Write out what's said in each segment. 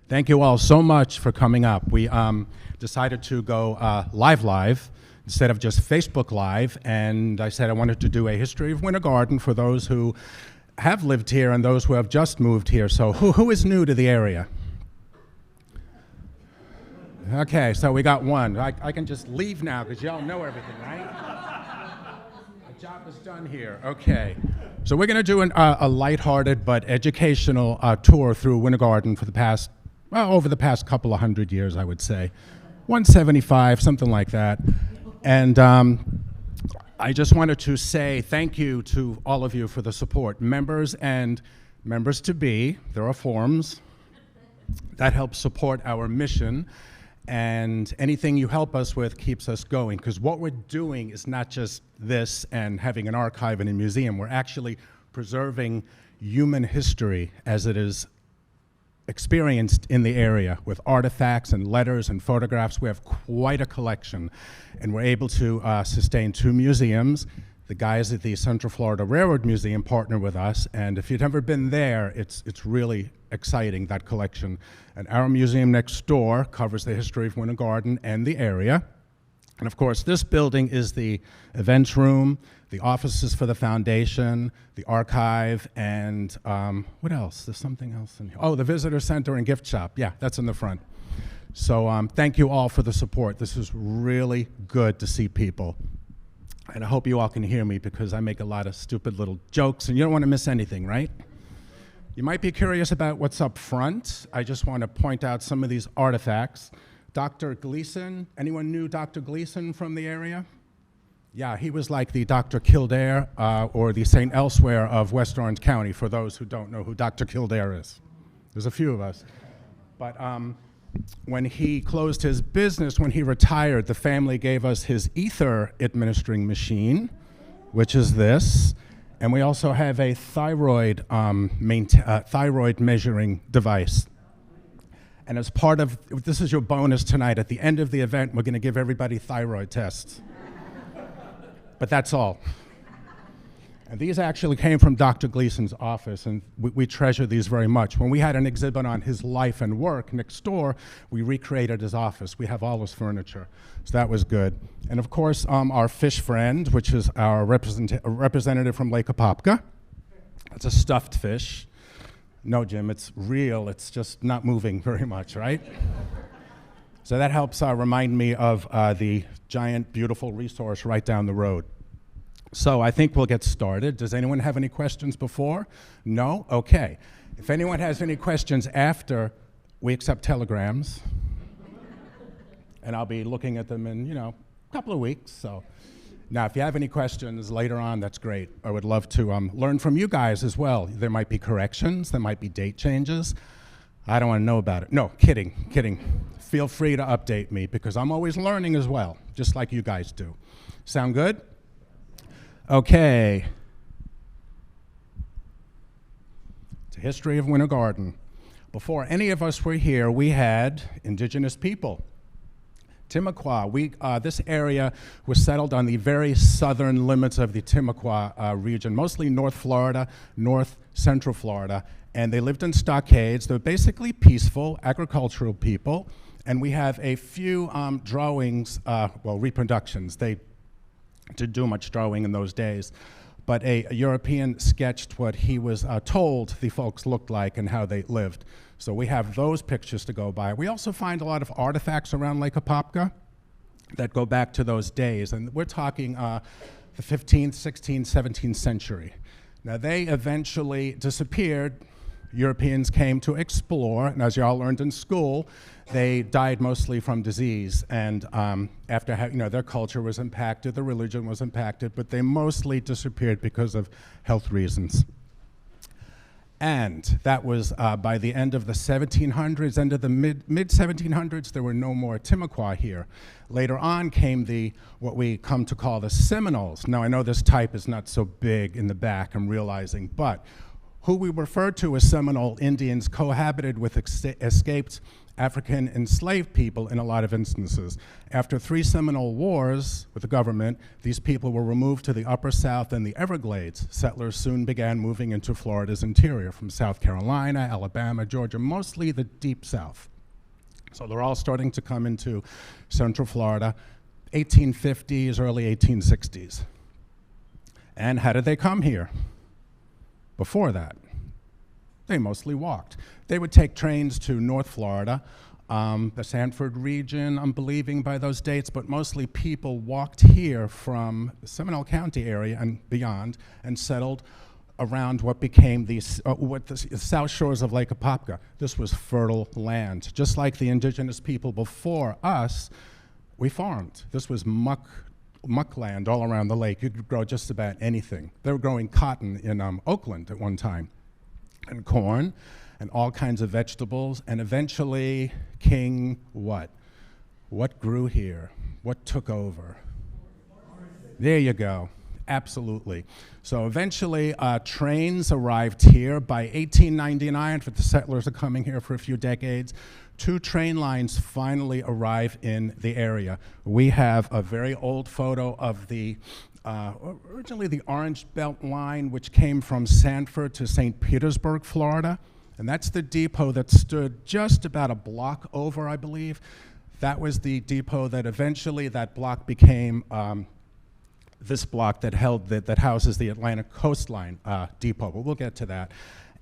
Thank you all so much for coming up. We decided to go live instead of just Facebook Live, and I said I wanted to do a history of Winter Garden for those who have lived here and those who have just moved here. So who is new to the area? Okay, so we got one. I can just leave now because y'all know everything, right? The job is done here. Okay. So we're going to do a lighthearted but educational tour through Winter Garden for the past, over the past couple of hundred years, I would say. 175, something like that. And I just wanted to say thank you to all of you for the support. Members and members-to-be, there are forms that help support our mission. And anything you help us with keeps us going, because what we're doing is not just this and having an archive and a museum. We're actually preserving human history as it is experienced in the area with artifacts and letters and photographs. We have quite a collection, and we're able to sustain 2 museums. The guys at the Central Florida Railroad Museum partner with us, and if you've never been there, it's really exciting, that collection. And our museum next door covers the history of Winter Garden and the area. And of course, this building is the events room, the offices for the foundation, the archive, and what else? There's something else in here. Oh, the visitor center and gift shop. Yeah, that's in the front. So thank you all for the support. This is really good to see people. And I hope you all can hear me because I make a lot of stupid little jokes, and you don't want to miss anything, right? You might be curious about what's up front. I just want to point out some of these artifacts. Dr. Gleason, anyone knew Dr. Gleason from the area? Yeah, he was like the Dr. Kildare or the St. Elsewhere of West Orange County, for those who don't know who Dr. Kildare is. There's a few of us. But when he closed his business, when he retired, the family gave us his ether administering machine, which is this. And we also have a thyroid measuring device. And as part of, this is your bonus tonight, at the end of the event, we're going to give everybody thyroid tests. But that's all. And these actually came from Dr. Gleason's office, and we treasure these very much. When we had an exhibit on his life and work next door, we recreated his office. We have all his furniture, so that was good. And of course, our fish friend, which is our representative from Lake Apopka. It's a stuffed fish. No, Jim, it's real. It's just not moving very much, right? So that helps remind me of the giant, beautiful resource right down the road. So I think we'll get started. Does anyone have any questions before? No? Okay. If anyone has any questions after, we accept telegrams. And I'll be looking at them in, a couple of weeks. So now, if you have any questions later on, that's great. I would love to learn from you guys as well. There might be corrections. There might be date changes. I don't want to know about it. No, kidding. Feel free to update me because I'm always learning as well, just like you guys do. Sound good? Okay. It's a history of Winter Garden. Before any of us were here, we had indigenous people. Timucua. This area was settled on the very southern limits of the Timucua region, mostly North Florida, North Central Florida, and they lived in stockades. They're basically peaceful, agricultural people, and we have a few drawings, reproductions. They didn't do much drawing in those days, but a European sketched what he was told the folks looked like and how they lived. So we have those pictures to go by. We also find a lot of artifacts around Lake Apopka that go back to those days, and we're talking the 15th, 16th, 17th century. Now they eventually disappeared. Europeans came to explore, and as you all learned in school, they died mostly from disease. And after their culture was impacted, their religion was impacted, but they mostly disappeared because of health reasons. And that was by the end of the 1700s, end of the mid-1700s, there were no more Timucua here. Later on came what we come to call the Seminoles. Now I know this type is not so big in the back, I'm realizing, but who we refer to as Seminole Indians cohabited with escaped African enslaved people in a lot of instances. After 3 Seminole wars with the government, these people were removed to the Upper South and the Everglades. Settlers soon began moving into Florida's interior from South Carolina, Alabama, Georgia, mostly the deep South. So they're all starting to come into Central Florida, 1850s, early 1860s. And how did they come here? Before that, they mostly walked. They would take trains to North Florida, the Sanford region, I'm believing by those dates, but mostly people walked here from the Seminole County area and beyond and settled around what became the south shores of Lake Apopka. This was fertile land. Just like the indigenous people before us, we farmed. This was muck land all around the lake. You could grow just about anything. They were growing cotton in Oakland at one time, and corn, and all kinds of vegetables, and eventually King what? What grew here? What took over? There you go. Absolutely. So eventually, trains arrived here. By 1899, for the settlers are coming here for a few decades, 2 train lines finally arrive in the area. We have a very old photo of the originally the Orange Belt line, which came from Sanford to St. Petersburg, Florida. And that's the depot that stood just about a block over, I believe. That was the depot that eventually that block became this block that houses the Atlantic Coastline depot, but we'll get to that.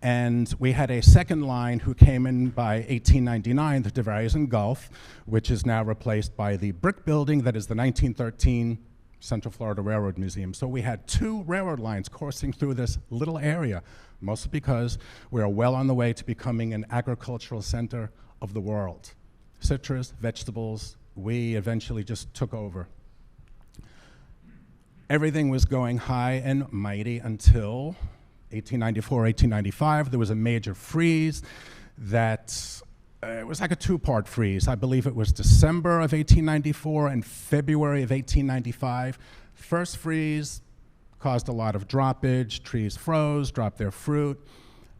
And we had a second line who came in by 1899, the Devarius and Gulf, which is now replaced by the brick building that is the 1913 Central Florida Railroad Museum. So we had 2 railroad lines coursing through this little area, mostly because we are well on the way to becoming an agricultural center of the world. Citrus, vegetables, we eventually just took over. Everything was going high and mighty until 1894, 1895. There was a major freeze that it was like a 2-part freeze. I believe it was December of 1894 and February of 1895. First freeze caused a lot of droppage. Trees froze, dropped their fruit.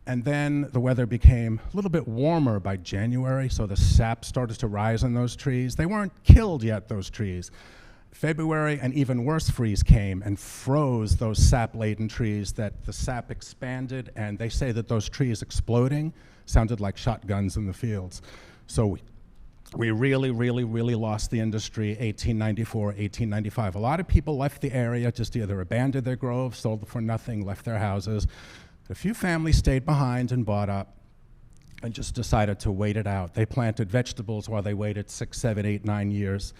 And then the weather became a little bit warmer by January, so the sap started to rise on those trees. They weren't killed yet, those trees. February, an even worse freeze came and froze those sap-laden trees that the sap expanded, and they say that those trees exploding sounded like shotguns in the fields. So we really, really, really lost the industry 1894, 1895. A lot of people left the area, just either abandoned their groves, sold for nothing, left their houses. A few families stayed behind and bought up and just decided to wait it out. They planted vegetables while they waited 6, 7, 8, 9 years,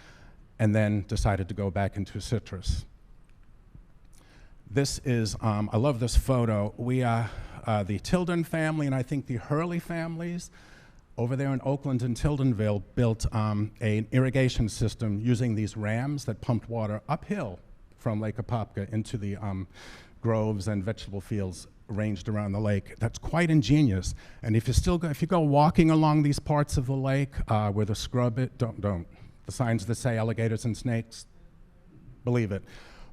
and then decided to go back into citrus. This is, I love this photo. We, the Tilden family and I think the Hurley families over there in Oakland and Tildenville built an irrigation system using these rams that pumped water uphill from Lake Apopka into the groves and vegetable fields arranged around the lake. That's quite ingenious. And if you go walking along these parts of the lake where the scrub don't. The signs that say alligators and snakes, believe it.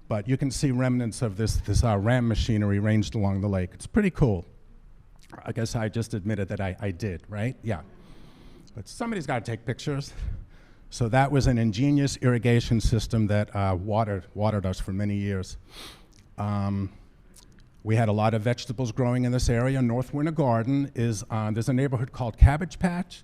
But you can see remnants of this ram machinery ranged along the lake. It's pretty cool. I guess I just admitted that I did, right? Yeah. But somebody's got to take pictures. So that was an ingenious irrigation system that watered us for many years. We had a lot of vegetables growing in this area. North Winter Garden is, there's a neighborhood called Cabbage Patch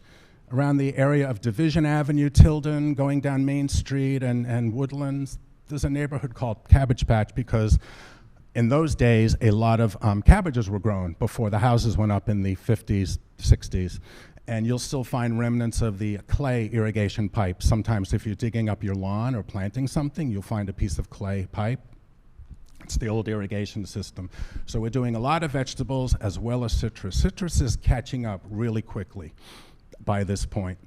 around the area of Division Avenue, Tilden, going down Main Street and Woodlands. There's a neighborhood called Cabbage Patch because in those days, a lot of cabbages were grown before the houses went up in the 50s, 60s. And you'll still find remnants of the clay irrigation pipe. Sometimes if you're digging up your lawn or planting something, you'll find a piece of clay pipe. It's the old irrigation system. So we're doing a lot of vegetables as well as citrus. Citrus is catching up really quickly by this point.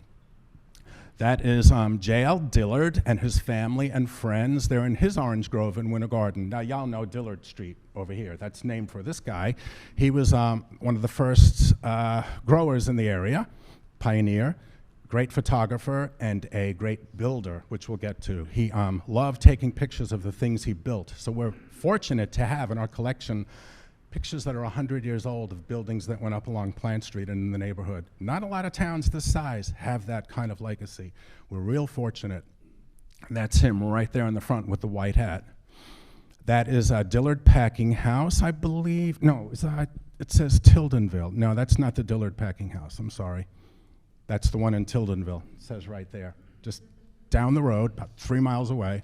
That is J.L. Dillard and his family and friends. They're in his orange grove in Winter Garden. Now, y'all know Dillard Street over here. That's named for this guy. He was one of the first growers in the area, pioneer, great photographer, and a great builder, which we'll get to. He loved taking pictures of the things he built. So we're fortunate to have in our collection pictures that are 100 years old of buildings that went up along Plant Street and in the neighborhood. Not a lot of towns this size have that kind of legacy. We're real fortunate. And that's him right there in the front with the white hat. That is Dillard Packing House, I believe. No, it says Tildenville. No, that's not the Dillard Packing House. I'm sorry. That's the one in Tildenville. It says right there. Just down the road, about 3 miles away.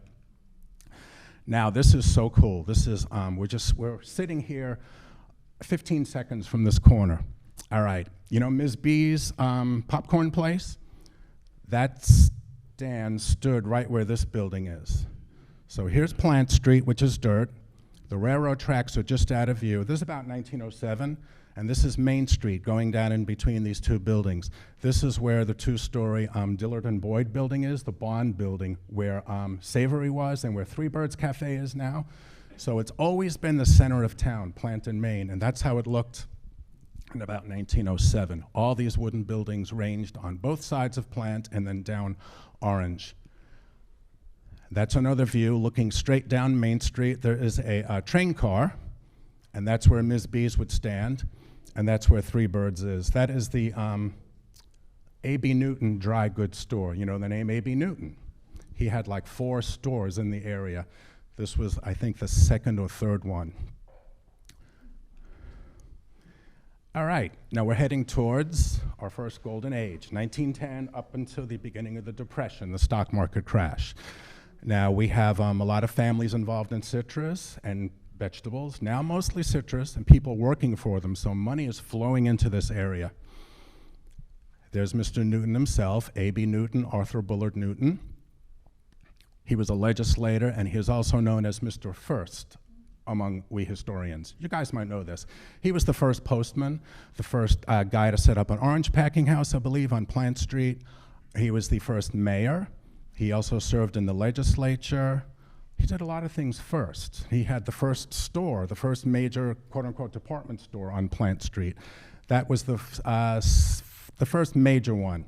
Now, this is so cool. This is, we're sitting here 15 seconds from this corner. All right. You know Ms. B's popcorn place? That stand stood right where this building is. So here's Plant Street, which is dirt. The railroad tracks are just out of view. This is about 1907, and this is Main Street going down in between these two buildings. This is where the two-story Dillard and Boyd building is, the Bond building, where Savory was and where Three Birds Cafe is now. So it's always been the center of town, Plant and Main, and that's how it looked in about 1907. All these wooden buildings ranged on both sides of Plant and then down Orange. That's another view looking straight down Main Street. There is a train car, and that's where Ms. B's would stand, and that's where Three Birds is. That is the A.B. Newton dry goods store. You know the name A.B. Newton? He had like 4 stores in the area. This was, I think, the second or third one. All right, now we're heading towards our first golden age, 1910 up until the beginning of the Depression, the stock market crash. Now we have a lot of families involved in citrus and vegetables, now mostly citrus, and people working for them, so money is flowing into this area. There's Mr. Newton himself, A.B. Newton, Arthur Bullard Newton. He was a legislator, and he is also known as Mr. First among we historians. You guys might know this. He was the first postman, the first guy to set up an orange packing house, I believe, on Plant Street. He was the first mayor. He also served in the legislature. He did a lot of things first. He had the first store, the first major quote-unquote department store on Plant Street. That was the first major one.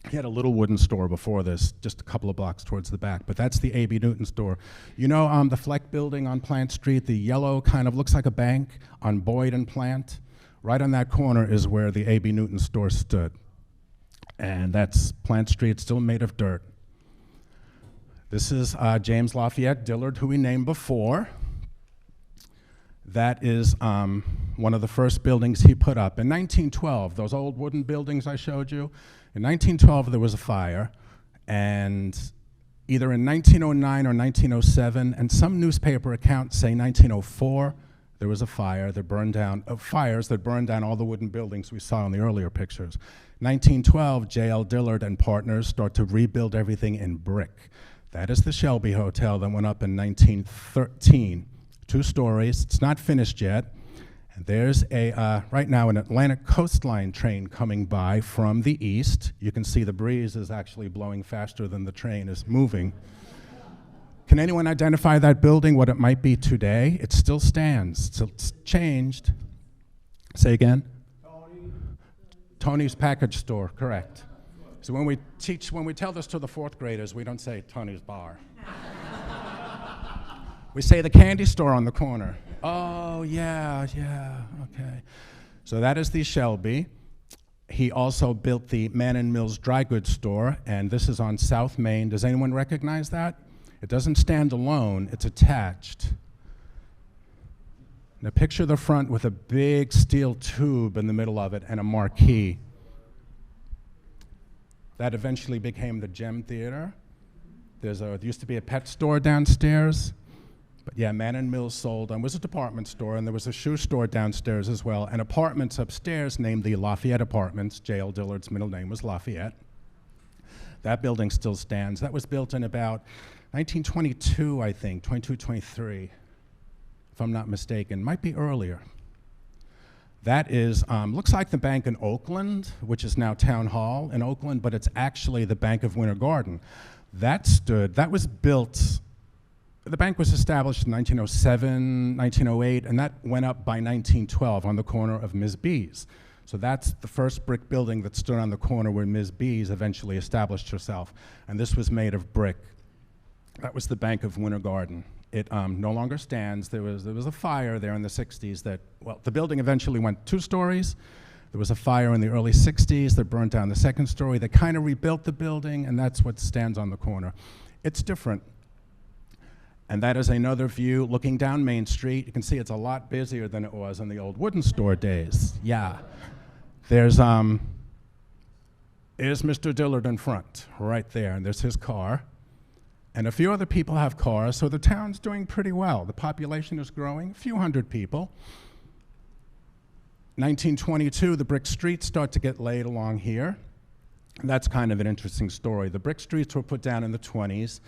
He had a little wooden store before this, just a couple of blocks towards the back, but that's the A.B. Newton store. You know the Fleck building on Plant Street, the yellow kind of looks like a bank on Boyd and Plant? Right on that corner is where the A.B. Newton store stood. And that's Plant Street, still made of dirt. This is James Lafayette Dillard, who we named before. That is one of the first buildings he put up. In 1912, those old wooden buildings I showed you, in 1912 there was a fire, and either in 1909 or 1907, and some newspaper accounts say 1904, there was a fire that burned down, fires that burned down all the wooden buildings we saw in the earlier pictures. 1912, J.L. Dillard and partners start to rebuild everything in brick. That is the Shelby Hotel that went up in 1913. 2 stories, it's not finished yet. And there's right now an Atlantic coastline train coming by from the east. You can see the breeze is actually blowing faster than the train is moving. Can anyone identify that building, what it might be today? It still stands, it's changed. Say again? Tony's Package Store, correct. So when we tell this to the 4th graders, we don't say Tony's Bar. We say the candy store on the corner. Oh, yeah, okay. So that is the Shelby. He also built the Mann & Mills dry goods store, and this is on South Main. Does anyone recognize that? It doesn't stand alone, it's attached. Now picture the front with a big steel tube in the middle of it and a marquee. That eventually became the Gem Theater. There used to be a pet store downstairs. But yeah, Mann & Mills sold, and was a department store, and there was a shoe store downstairs as well, and apartments upstairs named the Lafayette Apartments. J.L. Dillard's middle name was Lafayette. That building still stands. That was built in about 1922, I think, 22, 23, if I'm not mistaken. Might be earlier. That is, looks like the bank in Oakland, which is now Town Hall in Oakland, but it's actually the Bank of Winter Garden. That was built, the bank was established in 1907, 1908, and that went up by 1912 on the corner of Ms. B's. So that's the first brick building that stood on the corner where Ms. B's eventually established herself. And this was made of brick. That was the Bank of Winter Garden. It no longer stands. There was a fire there in the 60s that, well, the building eventually went 2 stories. There was a fire in the early 60s that burned down the 2nd story. They kind of rebuilt the building, and that's what stands on the corner. It's different. And that is another view looking down Main Street. You can see it's a lot busier than it was in the old wooden store days. Yeah. There's Mr. Dillard in front, right there, and there's his car. And a few other people have cars, so the town's doing pretty well. The population is growing, a few hundred people. 1922, the brick streets start to get laid along here. And that's kind of an interesting story. The brick streets were put down in the 20s,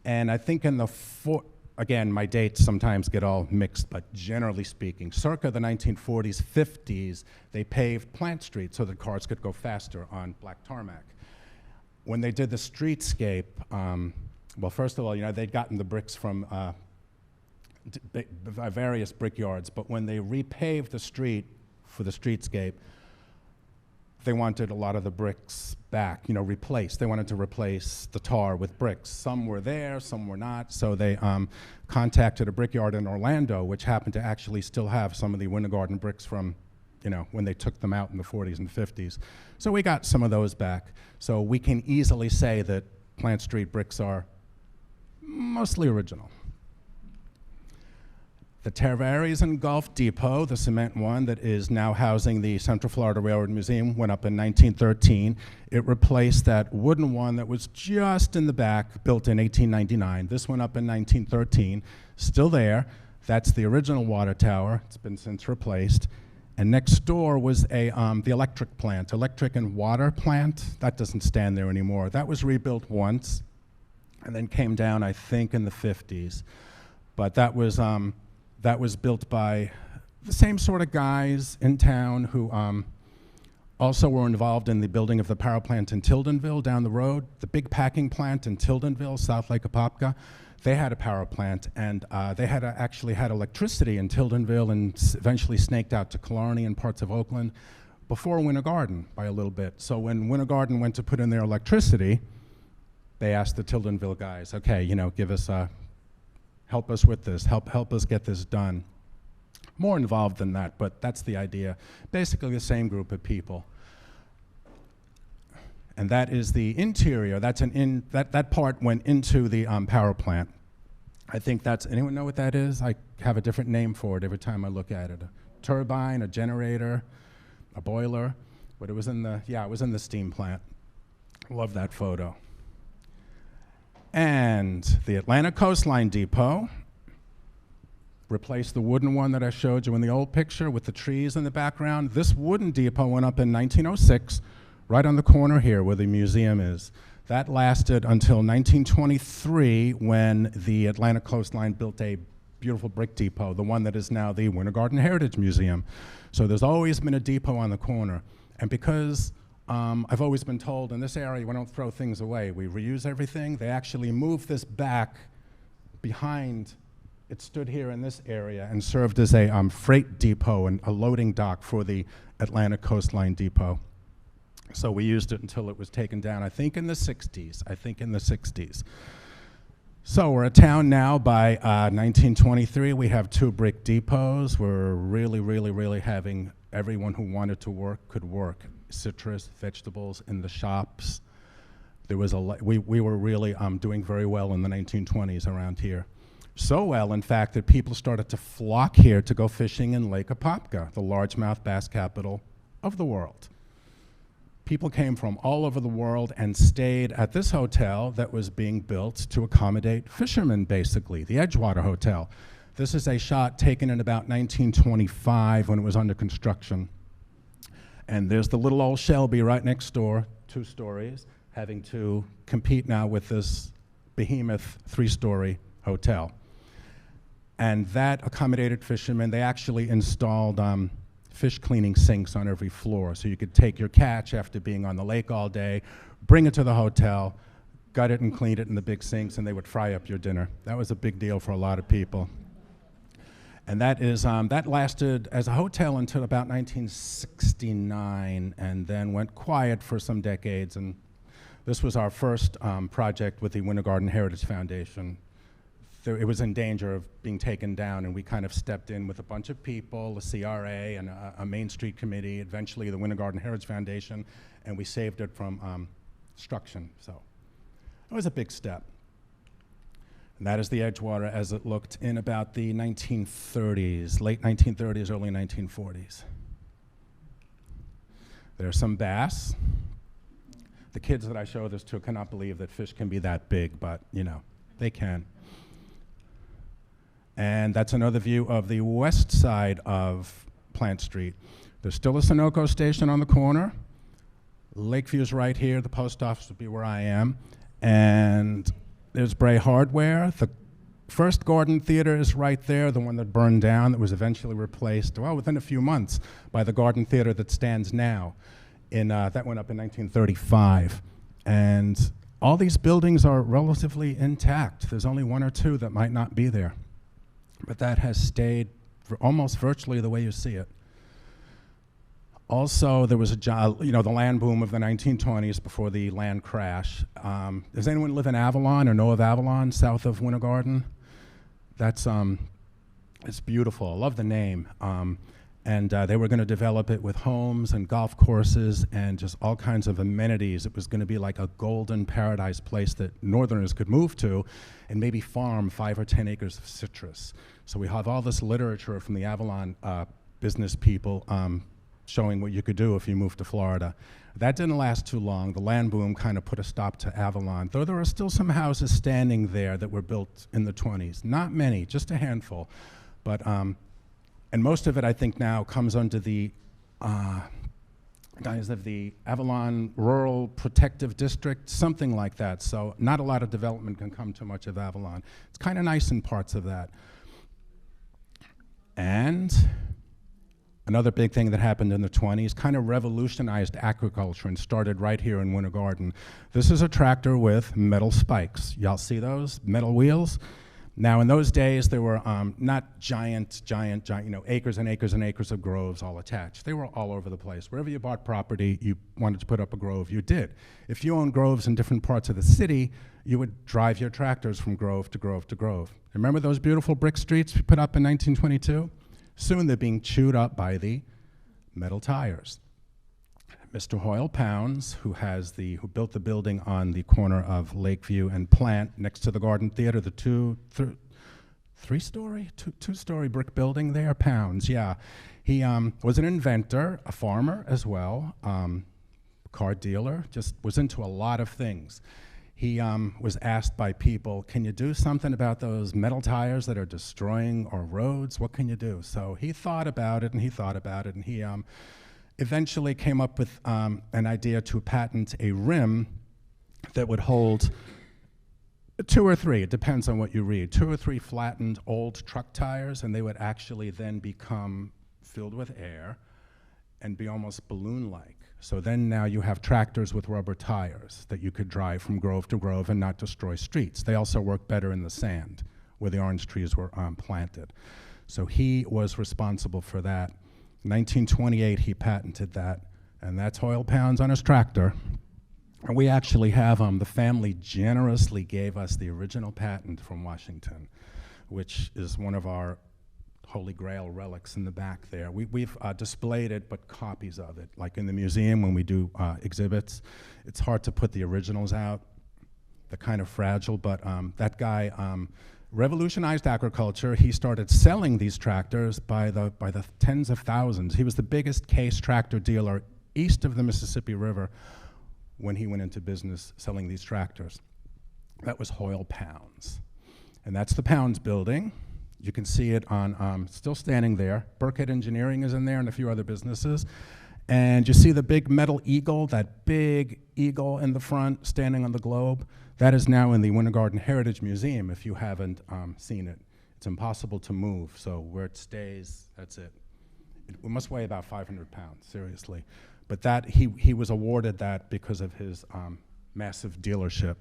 and I think in the, again, my dates sometimes get all mixed, but generally speaking, circa the 1940s, 50s, they paved Plant Street so that cars could go faster on black tarmac. When they did the streetscape, well, first of all, you know, they'd gotten the bricks from various brickyards, but when they repaved the street for the streetscape, they wanted a lot of the bricks back, you know, replaced. They wanted to replace the tar with bricks. Some were there, some were not, so they contacted a brickyard in Orlando, which happened to actually still have some of the Winter Garden bricks from, you know, when they took them out in the 40s and 50s. So we got some of those back. So we can easily say that Plant Street bricks are mostly original. The Tavares and Gulf Depot, the cement one that is now housing the Central Florida Railroad Museum, went up in 1913. It replaced that wooden one that was just in the back, built in 1899. This went up in 1913, still there. That's the original water tower. It's been since replaced. And next door was the electric plant, electric and water plant. That doesn't stand there anymore. That was rebuilt once and then came down, I think, in the 50s. But that was built by the same sort of guys in town who also were involved in the building of the power plant in Tildenville down the road, the big packing plant in Tildenville, South Lake Apopka. They had a power plant, and they had actually had electricity in Tildenville and eventually snaked out to Killarney and parts of Oakland before Winter Garden by a little bit. So when Winter Garden went to put in their electricity, they asked the Tildenville guys, okay, you know, give us help us with this, help us get this done. More involved than that, but that's the idea. Basically the same group of people. And that is the interior. That's that part went into the power plant. I think that's, anyone know what that is? I have a different name for it every time I look at it. A turbine, a generator, a boiler, but it was in the, yeah, it was in the steam plant. Love that photo. And the Atlantic Coastline Depot replaced the wooden one that I showed you in the old picture with the trees in the background. This wooden depot went up in 1906, right on the corner here where the museum is. That lasted until 1923 when the Atlantic Coastline built a beautiful brick depot, the one that is now the Winter Garden Heritage Museum. So there's always been a depot on the corner. And because I've always been told in this area we don't throw things away, we reuse everything, they actually moved this back behind. It stood here in this area and served as a freight depot and a loading dock for the Atlantic Coastline Depot. So we used it until it was taken down, I think in the 60s. So we're a town now. By 1923, we have 2 brick depots. We're really having everyone who wanted to work could work. Citrus, vegetables in the shops. There was we were really doing very well in the 1920s around here. So well, in fact, that people started to flock here to go fishing in Lake Apopka, the largemouth bass capital of the world. People came from all over the world and stayed at this hotel that was being built to accommodate fishermen, basically, the Edgewater Hotel. This is a shot taken in about 1925 when it was under construction. And there's the little old Shelby right next door, 2 stories, having to compete now with this behemoth 3-story hotel. And that accommodated fishermen. They actually installed fish cleaning sinks on every floor, so you could take your catch after being on the lake all day, bring it to the hotel, gut it and clean it in the big sinks, and they would fry up your dinner. That was a big deal for a lot of people. And that is that lasted as a hotel until about 1969, and then went quiet for some decades. And this was our first project with the Winter Garden Heritage Foundation. it was in danger of being taken down, and we kind of stepped in with a bunch of people, the CRA and a Main Street committee, eventually the Winter Garden Heritage Foundation, and we saved it from destruction. So it was a big step. And that is the Edgewater as it looked in about the 1930s, late 1930s, early 1940s. There's some bass. The kids that I show this to cannot believe that fish can be that big, but you know, they can. And that's another view of the west side of Plant Street. There's still a Sunoco station on the corner. Lakeview's right here. The post office would be where I am. And there's Bray Hardware. The first Garden Theater is right there, the one that burned down, that was eventually replaced, well, within a few months, by the Garden Theater that stands now. That went up in 1935. And all these buildings are relatively intact. There's only one or two that might not be there. But that has stayed almost virtually the way you see it. Also, there was the land boom of the 1920s before the land crash. Does anyone live in Avalon or know of Avalon, south of Winter Garden? That's it's beautiful. I love the name. And they were going to develop it with homes and golf courses and just all kinds of amenities. It was going to be like a golden paradise place that Northerners could move to and maybe farm 5 or 10 acres of citrus. So we have all this literature from the Avalon business people showing what you could do if you moved to Florida. That didn't last too long. The land boom kind of put a stop to Avalon, though there are still some houses standing there that were built in the 20s. Not many, just a handful. But and most of it, I think, now comes under the guise of the Avalon Rural Protective District, something like that. So not a lot of development can come to much of Avalon. It's kind of nice in parts of that. And another big thing that happened in the 20s kind of revolutionized agriculture and started right here in Winter Garden. This is a tractor with metal spikes. Y'all see those metal wheels? Now, in those days, there were not giant, acres and acres and acres of groves all attached. They were all over the place. Wherever you bought property, you wanted to put up a grove, you did. If you owned groves in different parts of the city, you would drive your tractors from grove to grove to grove. Remember those beautiful brick streets we put up in 1922? Soon they're being chewed up by the metal tires. Mr. Hoyle Pounds, who built the building on the corner of Lakeview and Plant next to the Garden Theater, the two-story brick building there, Pounds, yeah. He was an inventor, a farmer as well, car dealer, just was into a lot of things. He was asked by people, can you do something about those metal tires that are destroying our roads? What can you do? So he thought about it, and he eventually came up with an idea to patent a rim that would hold 2 or 3, it depends on what you read, 2 or 3 flattened old truck tires, and they would actually then become filled with air and be almost balloon-like. So then now you have tractors with rubber tires that you could drive from grove to grove and not destroy streets. They also work better in the sand where the orange trees were planted. So he was responsible for that. 1928, he patented that, and that's Hoyle Pounds on his tractor. And we actually have, the family generously gave us the original patent from Washington, which is one of our Holy Grail relics in the back there. We've displayed it, but copies of it. Like in the museum when we do exhibits, it's hard to put the originals out. They're kind of fragile, but that guy, revolutionized agriculture. He started selling these tractors by the tens of thousands. He was the biggest case tractor dealer east of the Mississippi River when he went into business selling these tractors. That was Hoyle Pounds. And that's the Pounds building. You can see it on, still standing there. Burkhead Engineering is in there and a few other businesses. And you see the big metal eagle, that big eagle in the front standing on the globe? That is now in the Winter Garden Heritage Museum if you haven't seen it. It's impossible to move, so where it stays, that's it. It must weigh about 500 pounds, seriously. But that he was awarded that because of his massive dealership.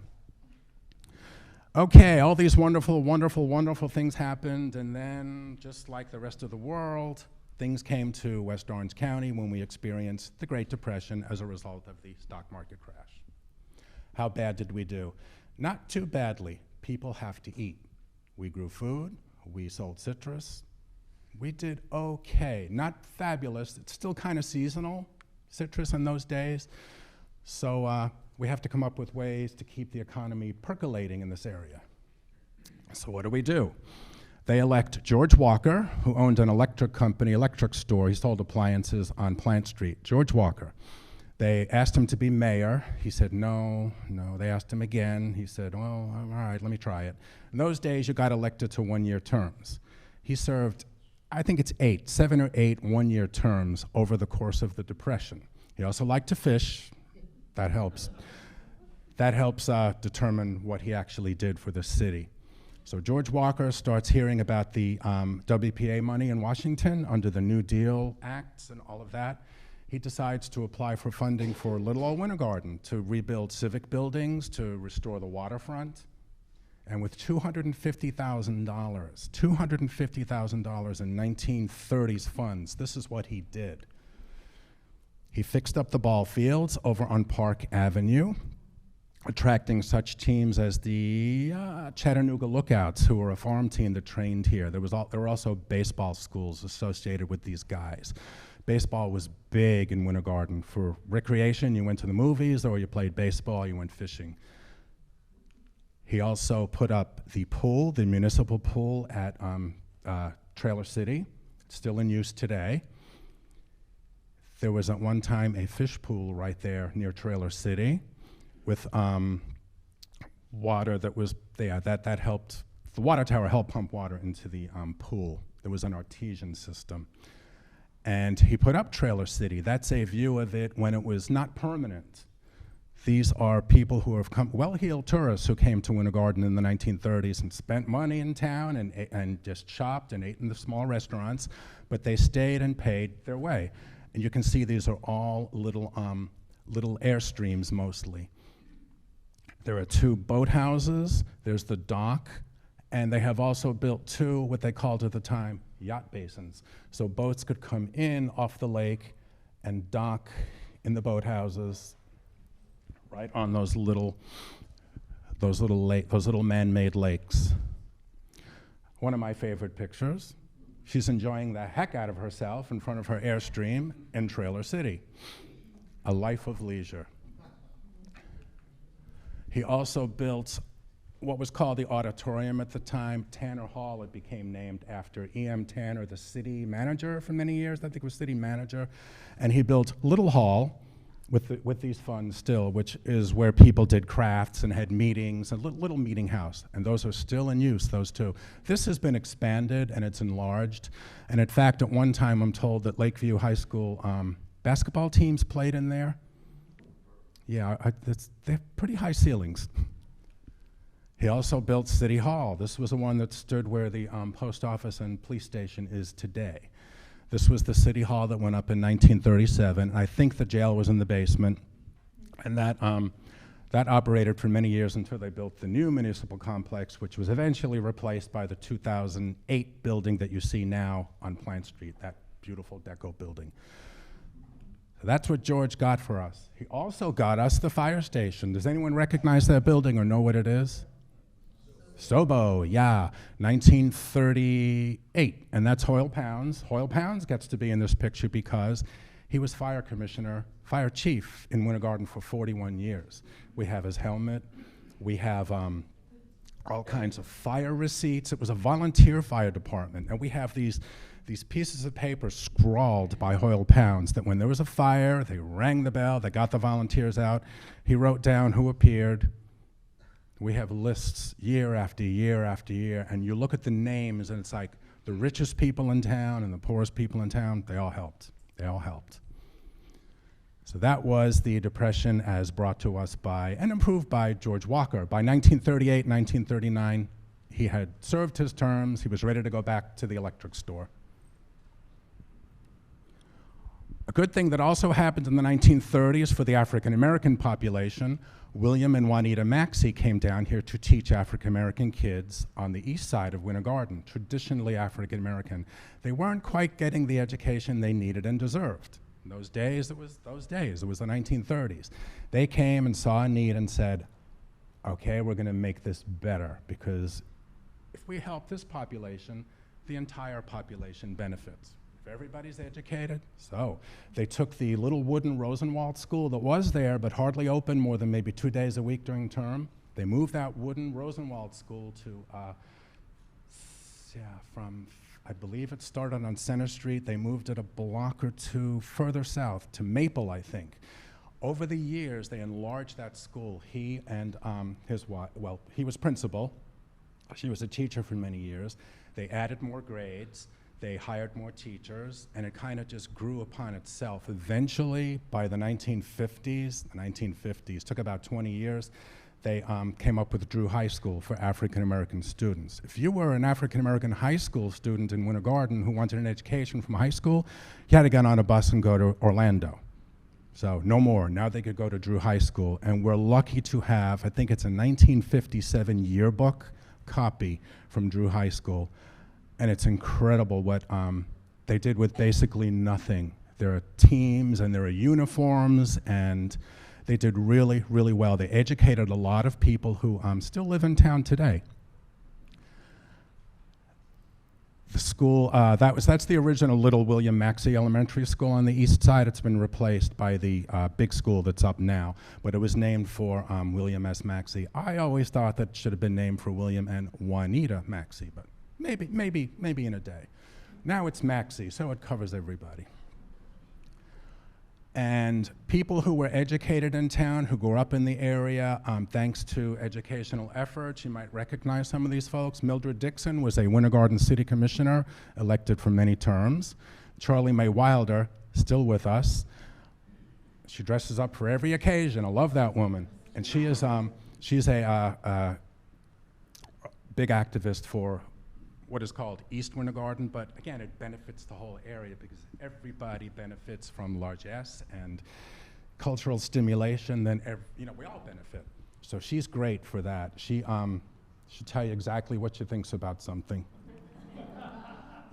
Okay, all these wonderful, wonderful, wonderful things happened, and then, just like the rest of the world, things came to West Orange County when we experienced the Great Depression as a result of the stock market crash. How bad did we do? Not too badly. People have to eat. We grew food, we sold citrus. We did okay, not fabulous. It's still kind of seasonal, citrus in those days. So we have to come up with ways to keep the economy percolating in this area. So what do? They elect George Walker, who owned an electric company, electric store. He sold appliances on Plant Street. George Walker. They asked him to be mayor. He said no. They asked him again. He said, well, all right, let me try it. In those days, you got elected to one-year terms. He served, I think it's 7 or 8 one-year terms over the course of the Depression. He also liked to fish. That helps. That helps determine what he actually did for the city. So George Walker starts hearing about the WPA money in Washington under the New Deal Acts and all of that. He decides to apply for funding for Little Old Winter Garden to rebuild civic buildings, to restore the waterfront. And with $250,000 in 1930s funds, this is what he did. He fixed up the ball fields over on Park Avenue, attracting such teams as the Chattanooga Lookouts, who were a farm team that trained here. There were also baseball schools associated with these guys. Baseball was big in Winter Garden. For recreation, you went to the movies, or you played baseball, you went fishing. He also put up the pool, the municipal pool at Trailer City, still in use today. There was at one time a fish pool right there near Trailer City with water that was there. That helped, the water tower helped pump water into the pool. There was an artesian system. And he put up Trailer City. That's a view of it when it was not permanent. These are people who have come, well-heeled tourists who came to Winter Garden in the 1930s and spent money in town and just shopped and ate in the small restaurants, but they stayed and paid their way. And you can see these are all little airstreams mostly. There are 2 boathouses, there's the dock, and they have also built 2, what they called at the time, yacht basins. So boats could come in off the lake and dock in the boathouses right on those little man-made lakes. One of my favorite pictures, she's enjoying the heck out of herself in front of her Airstream in Trailer City. A life of leisure. He also built what was called the auditorium at the time, Tanner Hall. It became named after E.M. Tanner, the city manager for many years. I think it was city manager. And he built Little Hall with these funds still, which is where people did crafts and had meetings, a little meeting house. And those are still in use, those 2. This has been expanded and it's enlarged. And in fact, at one time, I'm told that Lakeview High School basketball teams played in there. Yeah, they have pretty high ceilings. He also built City Hall. This was the one that stood where the post office and police station is today. This was the City Hall that went up in 1937. I think the jail was in the basement. And that operated for many years until they built the new municipal complex, which was eventually replaced by the 2008 building that you see now on Plant Street, that beautiful deco building. So that's what George got for us. He also got us the fire station. Does anyone recognize that building or know what it is? Sobo, yeah, 1938, and that's Hoyle Pounds. Hoyle Pounds gets to be in this picture because he was fire commissioner, fire chief in Winter Garden for 41 years. We have his helmet, we have all kinds of fire receipts. It was a volunteer fire department, and we have these pieces of paper scrawled by Hoyle Pounds that when there was a fire, they rang the bell, they got the volunteers out, he wrote down who appeared. We have lists year after year after year, and you look at the names, and it's like the richest people in town and the poorest people in town, they all helped. They all helped. So that was the Depression as brought to us by and improved by George Walker. By 1938, 1939, he had served his terms. He was ready to go back to the electric store. A good thing that also happened in the 1930s for the African American population, William and Juanita Maxey came down here to teach African American kids on the east side of Winter Garden, traditionally African American. They weren't quite getting the education they needed and deserved. In those days, it was the 1930s. They came and saw a need and said, okay, we're gonna make this better, because if we help this population, the entire population benefits. If everybody's educated, so they took the little wooden Rosenwald school that was there but hardly open more than maybe 2 days a week during term. They moved that wooden Rosenwald school to, I believe it started on Center Street. They moved it a block or two further south to Maple, I think. Over the years, they enlarged that school. He and his wife, well, he was principal. She was a teacher for many years. They added more grades. They hired more teachers, and it kind of just grew upon itself. Eventually, by the 1950s, took about 20 years, they came up with Drew High School for African American students. If you were an African American high school student in Winter Garden who wanted an education from high school, you had to get on a bus and go to Orlando. So no more. Now they could go to Drew High School, and we're lucky to have, I think it's a 1957 yearbook copy from Drew High School, and it's incredible what they did with basically nothing. There are teams and there are uniforms, and they did really, really well. They educated a lot of people who still live in town today. The school, that's the original Little William Maxey Elementary School on the east side. It's been replaced by the big school that's up now, but it was named for William S. Maxey. I always thought that it should have been named for William and Juanita Maxey, but maybe in a day. Now it's Maxey, so it covers everybody. And people who were educated in town, who grew up in the area, thanks to educational efforts, you might recognize some of these folks. Mildred Dixon was a Winter Garden City Commissioner, elected for many terms. Charlie Mae Wilder, still with us. She dresses up for every occasion. I love that woman. And she is, she's a big activist for what is called East Winter Garden, but again, it benefits the whole area because everybody benefits from largesse and cultural stimulation. Then we all benefit. So she's great for that. She'll tell you exactly what she thinks about something.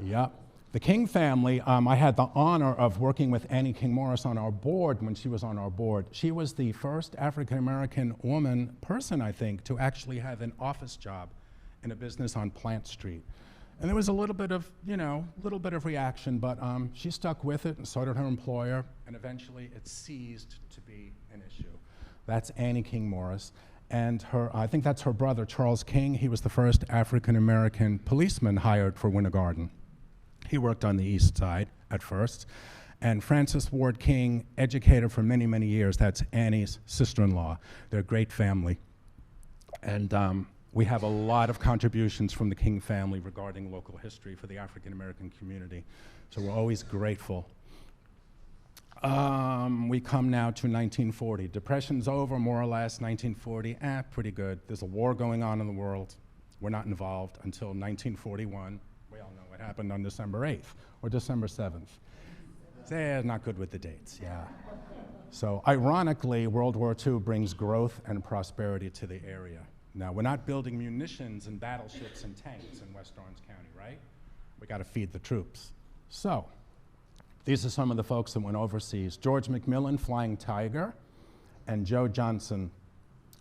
Yep. The King family, I had the honor of working with Annie King Morris on our board when she was on our board. She was the first African-American person, I think, to actually have an office job in a business on Plant Street. And there was a little bit of reaction, but she stuck with it, and so did her employer, and eventually it ceased to be an issue. That's Annie King Morris. And I think that's her brother, Charles King. He was the first African-American policeman hired for Winter Garden. He worked on the east side at first. And Frances Ward King, educated for many, many years. That's Annie's sister-in-law. They're a great family. And we have a lot of contributions from the King family regarding local history for the African American community. So we're always grateful. We come now to 1940. Depression's over, more or less. 1940, pretty good. There's a war going on in the world. We're not involved until 1941. We all know what happened on December 8th or December 7th. Not good with the dates, yeah. So ironically, World War II brings growth and prosperity to the area. Now, we're not building munitions and battleships and tanks in West Orange County, right? We got to feed the troops. So, these are some of the folks that went overseas. George McMillan, Flying Tiger, and Joe Johnson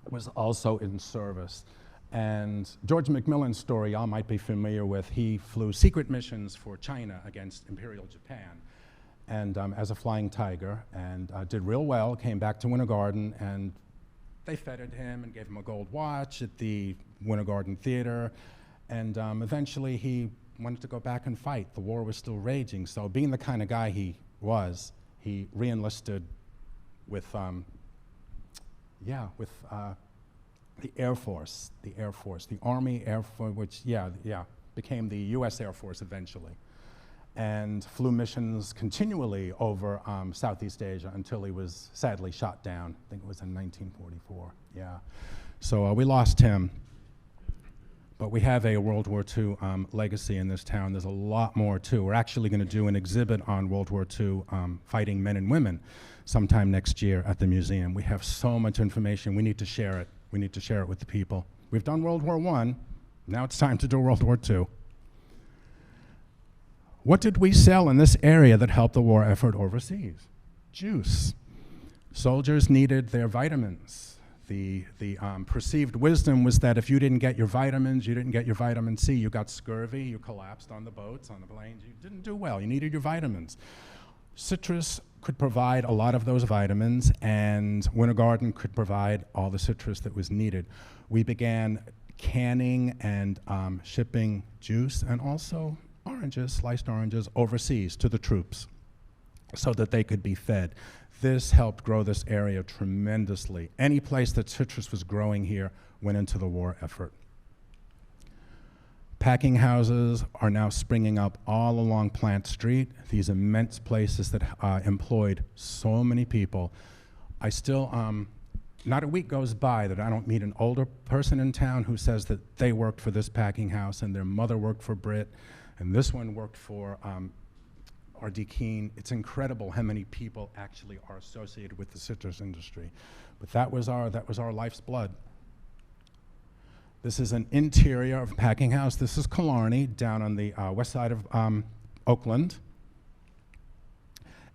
was also in service. And George McMillan's story y'all might be familiar with. He flew secret missions for China against Imperial Japan, and as a Flying Tiger, and did real well, came back to Winter Garden, and they feted him and gave him a gold watch at the Winter Garden Theater, and eventually he wanted to go back and fight. The war was still raging, so being the kind of guy he was, he re-enlisted with, the Air Force, the Army Air Force, which, became the US Air Force eventually, and flew missions continually over Southeast Asia until he was sadly shot down. I think it was in 1944, yeah. So we lost him, but we have a World War II legacy in this town. There's a lot more too. We're actually gonna do an exhibit on World War II fighting men and women sometime next year at the museum. We have so much information, we need to share it. We need to share it with the people. We've done World War I, now it's time to do World War II. What did we sell in this area that helped the war effort overseas? Juice. Soldiers needed their vitamins. The perceived wisdom was that if you didn't get your vitamins, you didn't get your vitamin C, you got scurvy, you collapsed on the boats, on the planes, you didn't do well, you needed your vitamins. Citrus could provide a lot of those vitamins, and Winter Garden could provide all the citrus that was needed. We began canning and shipping juice and also oranges, sliced oranges, overseas to the troops so that they could be fed. This helped grow this area tremendously. Any place that citrus was growing here went into the war effort. Packing houses are now springing up all along Plant Street, these immense places that employed so many people. I still, not a week goes by that I don't meet an older person in town who says that they worked for this packing house and their mother worked for Brit, and this one worked for R.D. Keene. It's incredible how many people actually are associated with the citrus industry. But that was our life's blood. This is an interior of a packing house. This is Killarney, down on the west side of Oakland.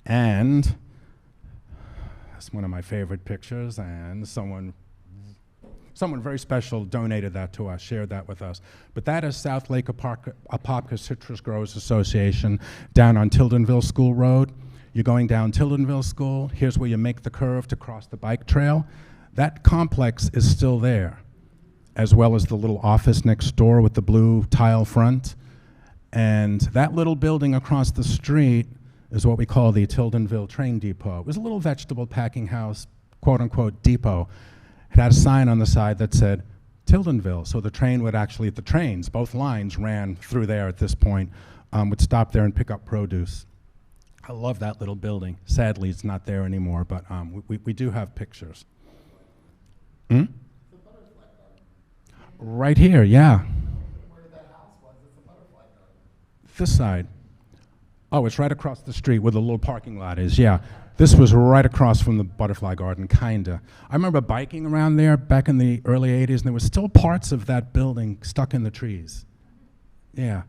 And that's one of my favorite pictures, and someone very special donated that to us, shared that with us. But that is South Lake Apopka Citrus Growers Association down on Tildenville School Road. You're going down Tildenville School. Here's where you make the curve to cross the bike trail. That complex is still there, as well as the little office next door with the blue tile front. And that little building across the street is what we call the Tildenville Train Depot. It was a little vegetable packing house, quote unquote, depot. It had a sign on the side that said Tildenville, so the train would actually, the trains, both lines ran through there at this point, would stop there and pick up produce. I love that little building. Sadly, it's not there anymore, but we do have pictures. Right here, yeah. Where that house was, it's a butterfly garden. This side. Oh, it's right across the street where the little parking lot is, yeah. This was right across from the butterfly garden, kinda. I remember biking around there back in the early 80s, and there were still parts of that building stuck in the trees. Yeah.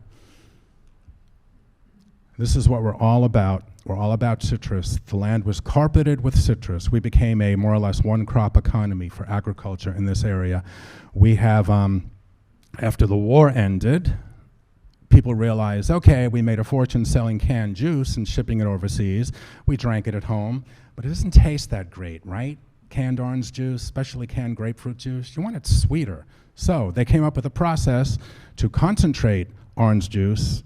This is what we're all about. We're all about citrus. The land was carpeted with citrus. We became a more or less one-crop economy for agriculture in this area. We have, after the war ended, people realized, okay, we made a fortune selling canned juice and shipping it overseas. We drank it at home, but it doesn't taste that great, right? Canned orange juice, especially canned grapefruit juice, you want it sweeter. So they came up with a process to concentrate orange juice.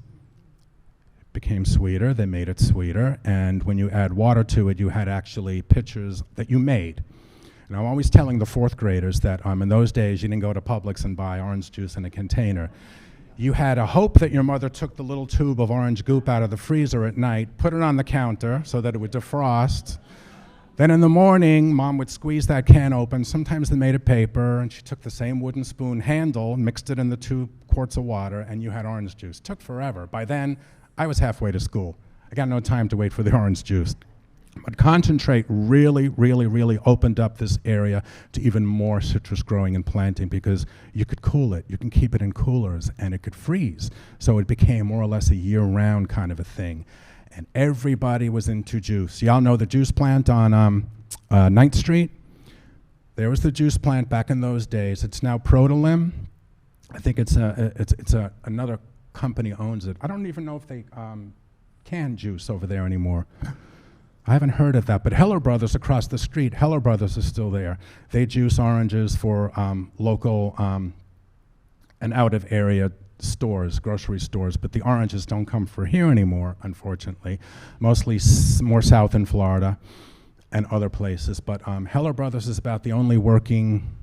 It became sweeter, they made it sweeter, and when you add water to it, you had actually pitchers that you made. And I'm always telling the fourth graders that in those days, you didn't go to Publix and buy orange juice in a container. You had a hope that your mother took the little tube of orange goop out of the freezer at night, put it on the counter so that it would defrost. Then in the morning, Mom would squeeze that can open. Sometimes they made it paper, and she took the same wooden spoon handle, mixed it in the 2 quarts of water, and you had orange juice. Took forever. By then, I was halfway to school. I got no time to wait for the orange juice. But concentrate really, really, really opened up this area to even more citrus growing and planting, because you could cool it. You can keep it in coolers, and it could freeze. So it became more or less a year-round kind of a thing. And everybody was into juice. Y'all know the juice plant on 9th Street? There was the juice plant back in those days. It's now Protolim. I think it's another company owns it. I don't even know if they can juice over there anymore. I haven't heard of that, but Heller Brothers across the street, Heller Brothers is still there. They juice oranges for local and out-of-area stores, grocery stores, but the oranges don't come for here anymore, unfortunately. Mostly more south in Florida and other places, but Heller Brothers is about the only working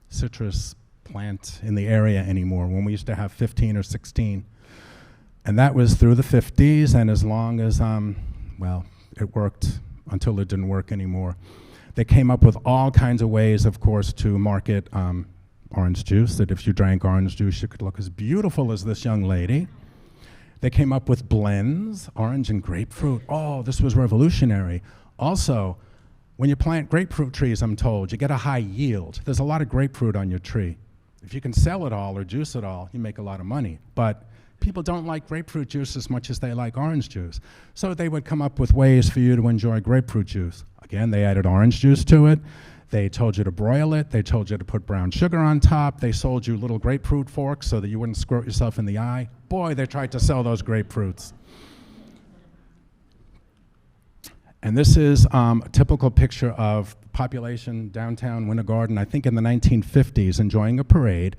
citrus plant in the area anymore, when we used to have 15 or 16. And that was through the 50s, and as long as, well, it worked until it didn't work anymore. They came up with all kinds of ways, of course, to market orange juice, that if you drank orange juice, you could look as beautiful as this young lady. They came up with blends, orange and grapefruit. Oh, this was revolutionary. Also, when you plant grapefruit trees, I'm told, you get a high yield. There's a lot of grapefruit on your tree. If you can sell it all or juice it all, you make a lot of money. But people don't like grapefruit juice as much as they like orange juice. So they would come up with ways for you to enjoy grapefruit juice. Again, they added orange juice to it. They told you to broil it. They told you to put brown sugar on top. They sold you little grapefruit forks so that you wouldn't squirt yourself in the eye. Boy, they tried to sell those grapefruits. And this is a typical picture of population downtown Winter Garden, I think in the 1950s, enjoying a parade.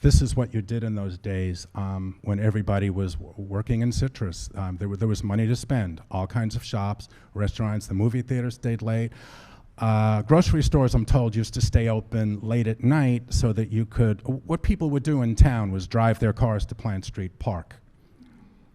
This is what you did in those days when everybody was working in citrus. There was money to spend, all kinds of shops, restaurants, the movie theater stayed late. Grocery stores, I'm told, used to stay open late at night so that you could, what people would do in town was drive their cars to Plant Street Park,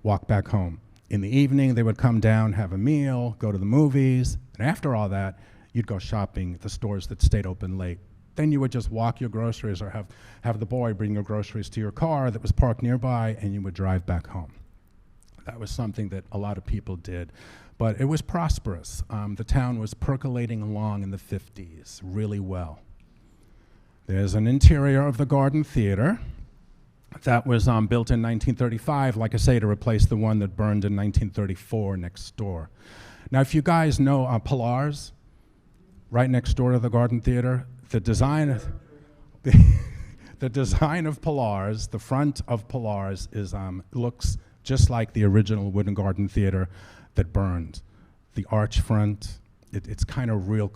walk back home. In the evening, they would come down, have a meal, go to the movies, and after all that, you'd go shopping at the stores that stayed open late. Then you would just walk your groceries or have the boy bring your groceries to your car that was parked nearby, and you would drive back home. That was something that a lot of people did. But it was prosperous. The town was percolating along in the 50s really well. There's an interior of the Garden Theater that was built in 1935, like I say, to replace the one that burned in 1934 next door. Now, if you guys know Pilar's, right next door to the Garden Theater, the design of Pilar's, the front of Pilar's looks just like the original Winter Garden Theater that burned. The arch front, it's kind of real.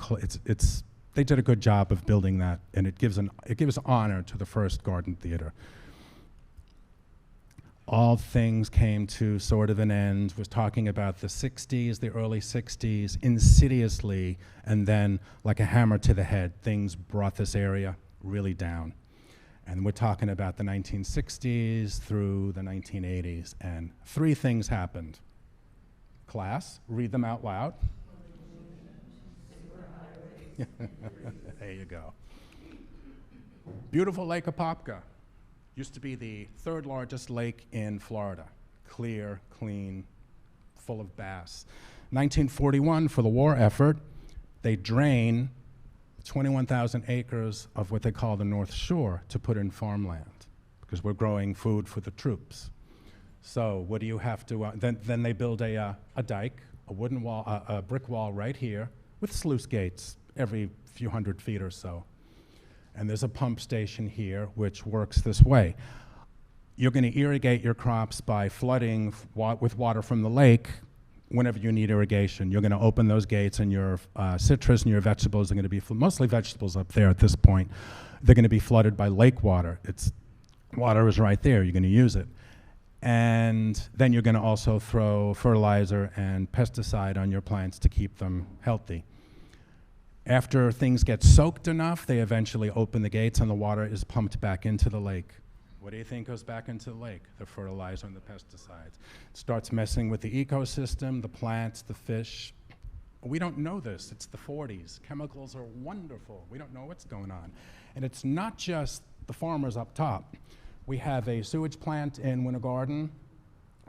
They did a good job of building that, and it gives honor to the first Garden Theater. All things came to sort of an end. Was talking about the 60s, the early 60s, insidiously, and then like a hammer to the head, things brought this area really down. And we're talking about the 1960s through the 1980s, and three things happened. Class, read them out loud. There you go. Beautiful Lake Apopka. Used to be the third largest lake in Florida. Clear, clean, full of bass. 1941, for the war effort, they drain 21,000 acres of what they call the North Shore to put in farmland, because we're growing food for the troops. So what do you have to, then they build a dike, a wooden wall, a brick wall right here with sluice gates every few hundred feet or so. And there's a pump station here which works this way. You're going to irrigate your crops by flooding with water from the lake whenever you need irrigation. You're going to open those gates, and your citrus and your vegetables are going to be, mostly vegetables up there at this point, they're going to be flooded by lake water. Water is right there, you're going to use it. And then you're going to also throw fertilizer and pesticide on your plants to keep them healthy. After things get soaked enough, they eventually open the gates and the water is pumped back into the lake. What do you think goes back into the lake? The fertilizer and the pesticides. It starts messing with the ecosystem, the plants, the fish. We don't know this. It's the 40s. Chemicals are wonderful. We don't know what's going on. And it's not just the farmers up top. We have a sewage plant in Winter Garden.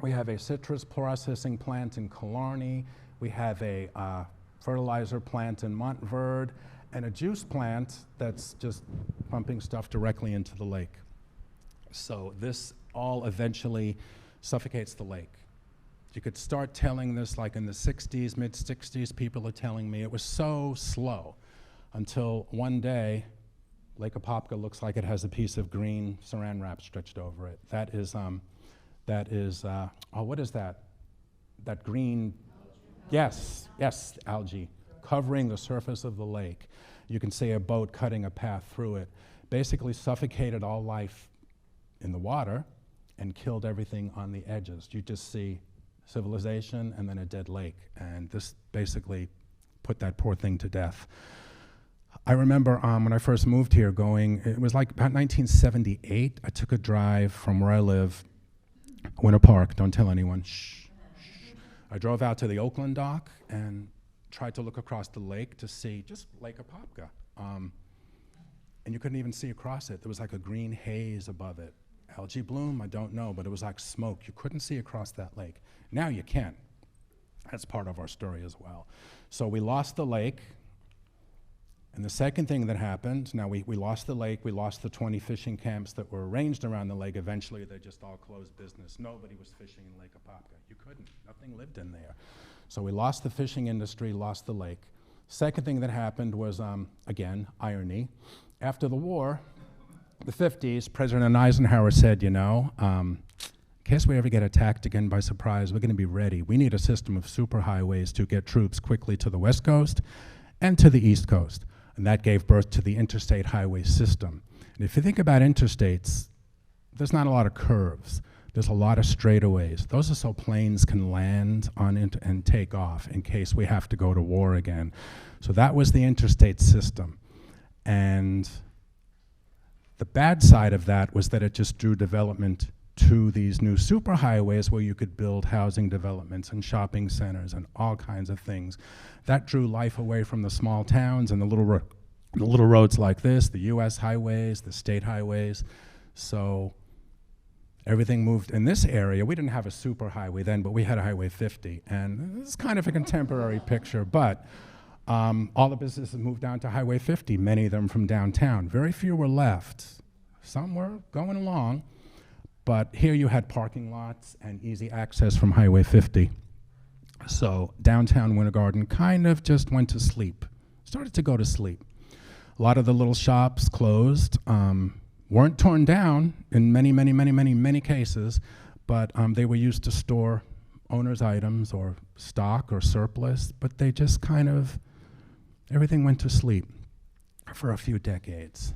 We have a citrus processing plant in Killarney. We have a fertilizer plant in Montverde, and a juice plant that's just pumping stuff directly into the lake. So this all eventually suffocates the lake. You could start telling this like in the 60s, mid-60s, people are telling me it was so slow until one day Lake Apopka looks like it has a piece of green saran wrap stretched over it. That is, what is that? That green, yes, algae, covering the surface of the lake. You can see a boat cutting a path through it. Basically suffocated all life in the water and killed everything on the edges. You just see civilization and then a dead lake. And this basically put that poor thing to death. I remember when I first moved here it was like about 1978. I took a drive from where I live, Winter Park, don't tell anyone, shh. I drove out to the Oakland dock and tried to look across the lake to see just Lake Apopka. And you couldn't even see across it. There was like a green haze above it. Algae bloom, I don't know, but it was like smoke. You couldn't see across that lake. Now you can. That's part of our story as well. So we lost the lake. And the second thing that happened, now we lost the lake, we lost the 20 fishing camps that were arranged around the lake. Eventually, they just all closed business. Nobody was fishing in Lake Apopka. You couldn't. Nothing lived in there. So we lost the fishing industry, lost the lake. Second thing that happened was, again, irony. After the war, the 50s, President Eisenhower said, in case we ever get attacked again by surprise, we're going to be ready. We need a system of superhighways to get troops quickly to the West Coast and to the East Coast. And that gave birth to the interstate highway system. And if you think about interstates, there's not a lot of curves. There's a lot of straightaways. Those are so planes can land on it and take off in case we have to go to war again. So that was the interstate system. And the bad side of that was that it just drew development to these new superhighways where you could build housing developments and shopping centers and all kinds of things. That drew life away from the small towns and the little roads like this, the US highways, the state highways. So everything moved in this area. We didn't have a superhighway then, but we had a Highway 50. And this is kind of a contemporary picture, but all the businesses moved down to Highway 50, many of them from downtown. Very few were left. Some were going along, but here you had parking lots and easy access from Highway 50. So downtown Winter Garden kind of just went to sleep, started to go to sleep. A lot of the little shops closed, weren't torn down in many cases, but they were used to store owners' items or stock or surplus, but they just kind of, everything went to sleep for a few decades.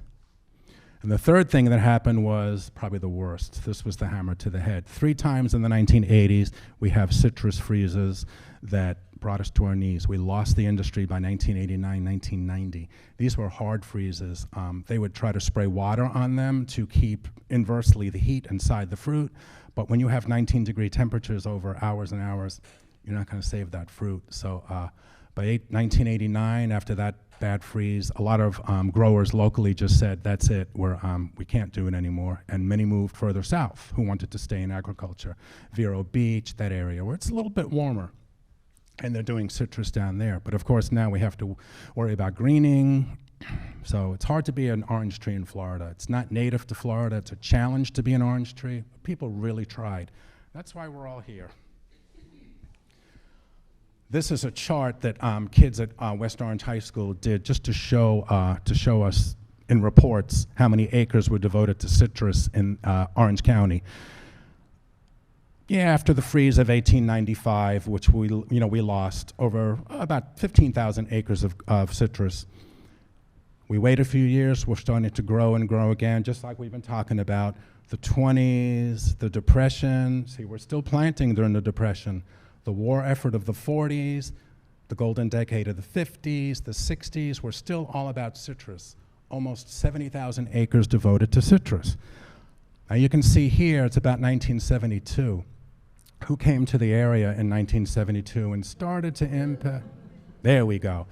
And the third thing that happened was probably the worst. This was the hammer to the head. 3 times in the 1980s, we have citrus freezes that brought us to our knees. We lost the industry by 1989, 1990. These were hard freezes. They would try to spray water on them to keep, inversely, the heat inside the fruit. But when you have 19-degree temperatures over hours and hours, you're not going to save that fruit. So by 1989, after that bad freeze, a lot of growers locally just said, that's it, we can't do it anymore. And many moved further south who wanted to stay in agriculture. Vero Beach, that area, where it's a little bit warmer. And they're doing citrus down there. But of course, now we have to worry about greening. So it's hard to be an orange tree in Florida. It's not native to Florida. It's a challenge to be an orange tree. People really tried. That's why we're all here. This is a chart that kids at West Orange High School did just to show us in reports how many acres were devoted to citrus in Orange County. Yeah, after the freeze of 1895, which we lost over about 15,000 acres of citrus. We wait a few years, we're starting to grow and grow again, just like we've been talking about. The 20s, the Depression, see, we're still planting during the Depression. The war effort of the 40s, the golden decade of the 50s, the 60s, we're still all about citrus. Almost 70,000 acres devoted to citrus. Now you can see here, it's about 1972. Who came to the area in 1972 and started to impact? There we go.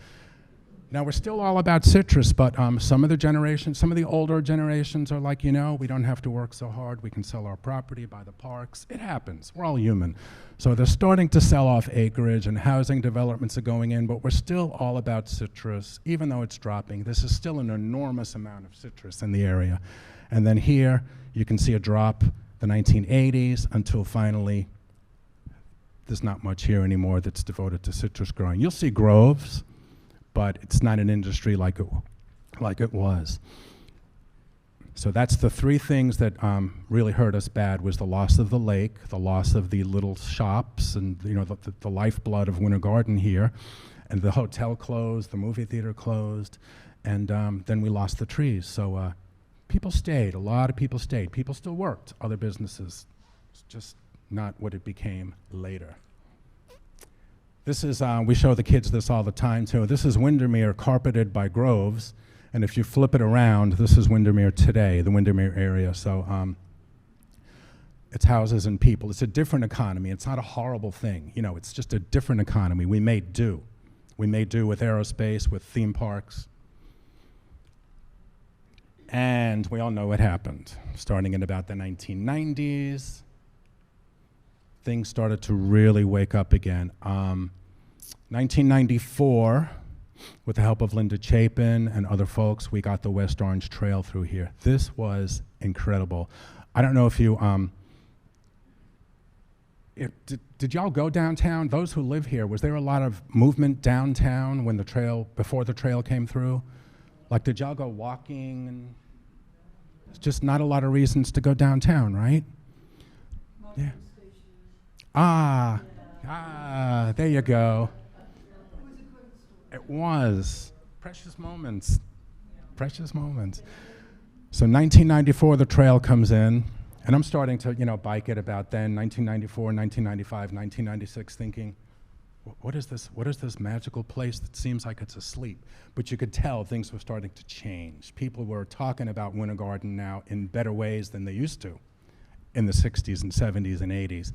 Now we're still all about citrus, but some of the older generations are like, we don't have to work so hard. We can sell our property, buy the parks. It happens. We're all human. So they're starting to sell off acreage and housing developments are going in, but we're still all about citrus. Even though it's dropping, this is still an enormous amount of citrus in the area. And then here, you can see a drop, the 1980s, until finally, there's not much here anymore that's devoted to citrus growing. You'll see groves, but it's not an industry like it was. So that's the 3 things that really hurt us bad, was the loss of the lake, the loss of the little shops, and the lifeblood of Winter Garden here, and the hotel closed, the movie theater closed, and then we lost the trees. So people stayed, a lot of people stayed. People still worked, other businesses. It's just not what it became later. This is, we show the kids this all the time too. This is Windermere carpeted by groves. And if you flip it around, this is Windermere today, the Windermere area. So it's houses and people. It's a different economy. It's not a horrible thing. It's just a different economy. We made do. We made do with aerospace, with theme parks. And we all know what happened. Starting in about the 1990s, things started to really wake up again. 1994, with the help of Linda Chapin and other folks, we got the West Orange Trail through here. This was incredible. I don't know if you did y'all go downtown? Those who live here, was there a lot of movement downtown when before the trail came through? Like, did y'all go walking? And it's just not a lot of reasons to go downtown, right? Yeah. There you go. It was. Precious moments. Precious moments. So 1994, the trail comes in, and I'm starting to, bike it about then, 1994, 1995, 1996, thinking, what is this magical place that seems like it's asleep? But you could tell things were starting to change. People were talking about Winter Garden now in better ways than they used to in the 60s and 70s and 80s.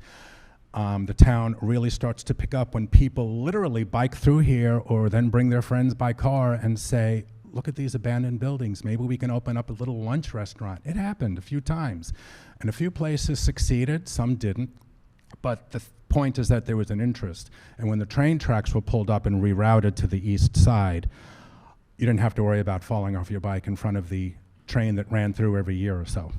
The town really starts to pick up when people literally bike through here or then bring their friends by car and say, look at these abandoned buildings. Maybe we can open up a little lunch restaurant. It happened a few times. And a few places succeeded, some didn't. But the point is that there was an interest. And when the train tracks were pulled up and rerouted to the east side, you didn't have to worry about falling off your bike in front of the train that ran through every year or so.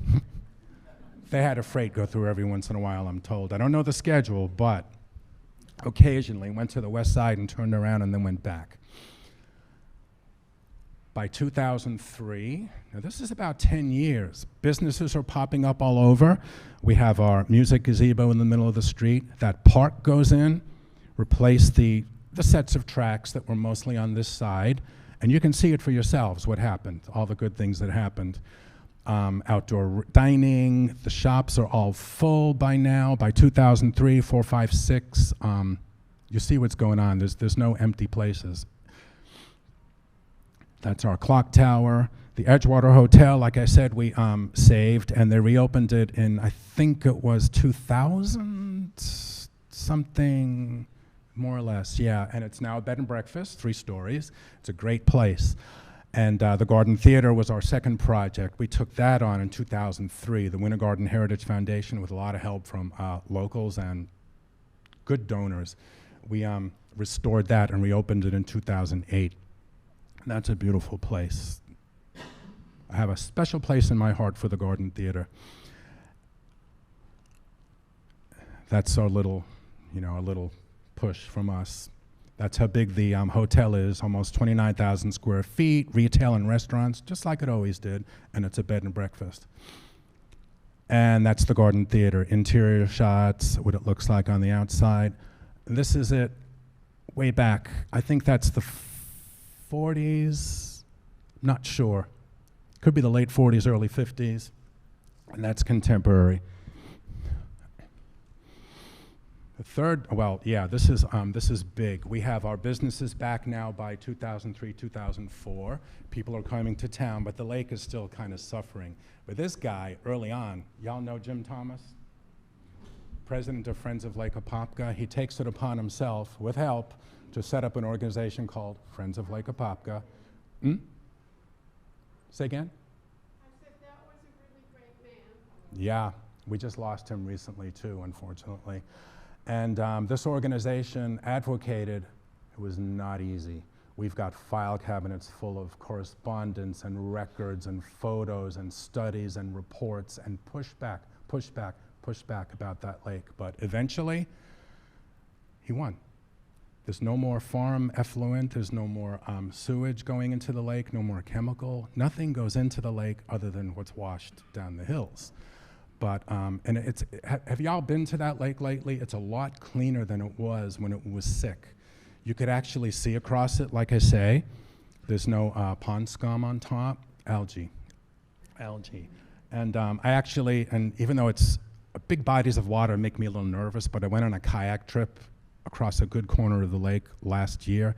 They had a freight go through every once in a while, I'm told. I don't know the schedule, but occasionally went to the west side and turned around and then went back. By 2003, now this is about 10 years, businesses are popping up all over. We have our music gazebo in the middle of the street. That park goes in, replace the sets of tracks that were mostly on this side, and you can see it for yourselves what happened, all the good things that happened. Outdoor dining, the shops are all full by now. By 2003, 4, 5, 6, you see what's going on. There's no empty places. That's our clock tower. The Edgewater Hotel, like I said, we saved, and they reopened it in, I think it was 2000 something, more or less, yeah. And it's now a bed and breakfast, 3 stories. It's a great place. And the Garden Theater was our second project. We took that on in 2003, the Winter Garden Heritage Foundation, with a lot of help from locals and good donors. We restored that and reopened it in 2008. And that's a beautiful place. I have a special place in my heart for the Garden Theater. That's our little, a little push from us. That's how big the hotel is, almost 29,000 square feet, retail and restaurants, just like it always did, and it's a bed and breakfast. And that's the Garden Theater, interior shots, what it looks like on the outside. And this is it way back. I think that's the 40s, not sure. Could be the late 40s, early 50s, and that's contemporary. The third, this is big. We have our businesses back now by 2003, 2004. People are coming to town, but the lake is still kind of suffering. But this guy, early on, y'all know Jim Thomas? President of Friends of Lake Apopka. He takes it upon himself, with help, to set up an organization called Friends of Lake Apopka. Say again? I said that was a really great man. Yeah, we just lost him recently too, unfortunately. And this organization advocated, it was not easy. We've got file cabinets full of correspondence and records and photos and studies and reports and pushback about that lake. But eventually, he won. There's no more farm effluent, there's no more sewage going into the lake, no more chemical. Nothing goes into the lake other than what's washed down the hills. But, and have y'all been to that lake lately? It's a lot cleaner than it was when it was sick. You could actually see across it, like I say. There's no pond scum on top, algae. And and even though it's big bodies of water make me a little nervous, but I went on a kayak trip across a good corner of the lake last year,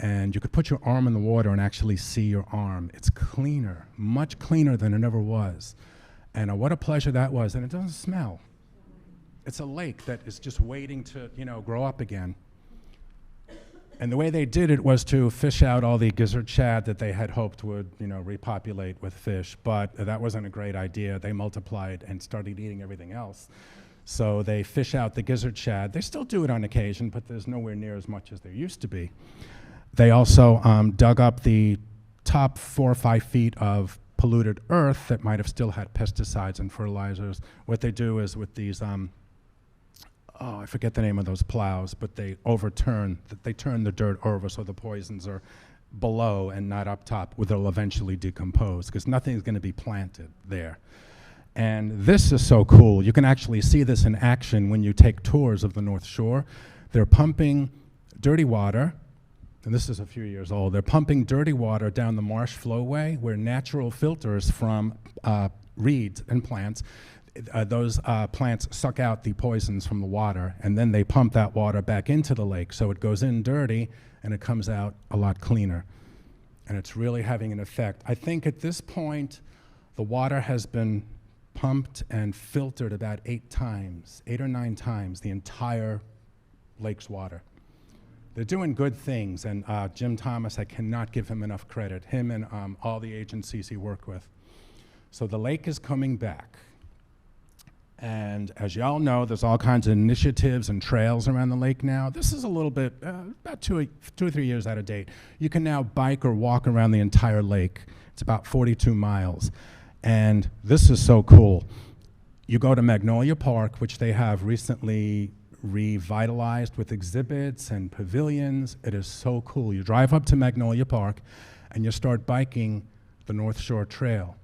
and you could put your arm in the water and actually see your arm. It's cleaner, much cleaner than it ever was. And what a pleasure that was, and it doesn't smell. It's a lake that is just waiting to, grow up again. And the way they did it was to fish out all the gizzard shad that they had hoped would, repopulate with fish, but that wasn't a great idea. They multiplied and started eating everything else. So they fish out the gizzard shad. They still do it on occasion, but there's nowhere near as much as there used to be. They also dug up the top 4 or 5 feet of polluted earth that might have still had pesticides and fertilizers. What they do is with these oh, I forget the name of those plows, but they turn the dirt over so the poisons are below and not up top, where they'll eventually decompose, because nothing's going to be planted there. And this is so cool. You can actually see this in action when you take tours of the North Shore. They're pumping dirty water, and this is a few years old. They're pumping dirty water down the marsh flowway where natural filters from reeds and plants, those plants suck out the poisons from the water, and then they pump that water back into the lake. So it goes in dirty, and it comes out a lot cleaner. And it's really having an effect. I think at this point, the water has been pumped and filtered about 8 or 9 times, the entire lake's water. They're doing good things, and Jim Thomas, I cannot give him enough credit, him and all the agencies he worked with. So the lake is coming back. And as you all know, there's all kinds of initiatives and trails around the lake now. This is a little bit, about 2 or 3 years out of date. You can now bike or walk around the entire lake. It's about 42 miles. And this is so cool. You go to Magnolia Park, which they have recently revitalized with exhibits and pavilions. It is so cool. You drive up to Magnolia Park and you start biking the North Shore Trail.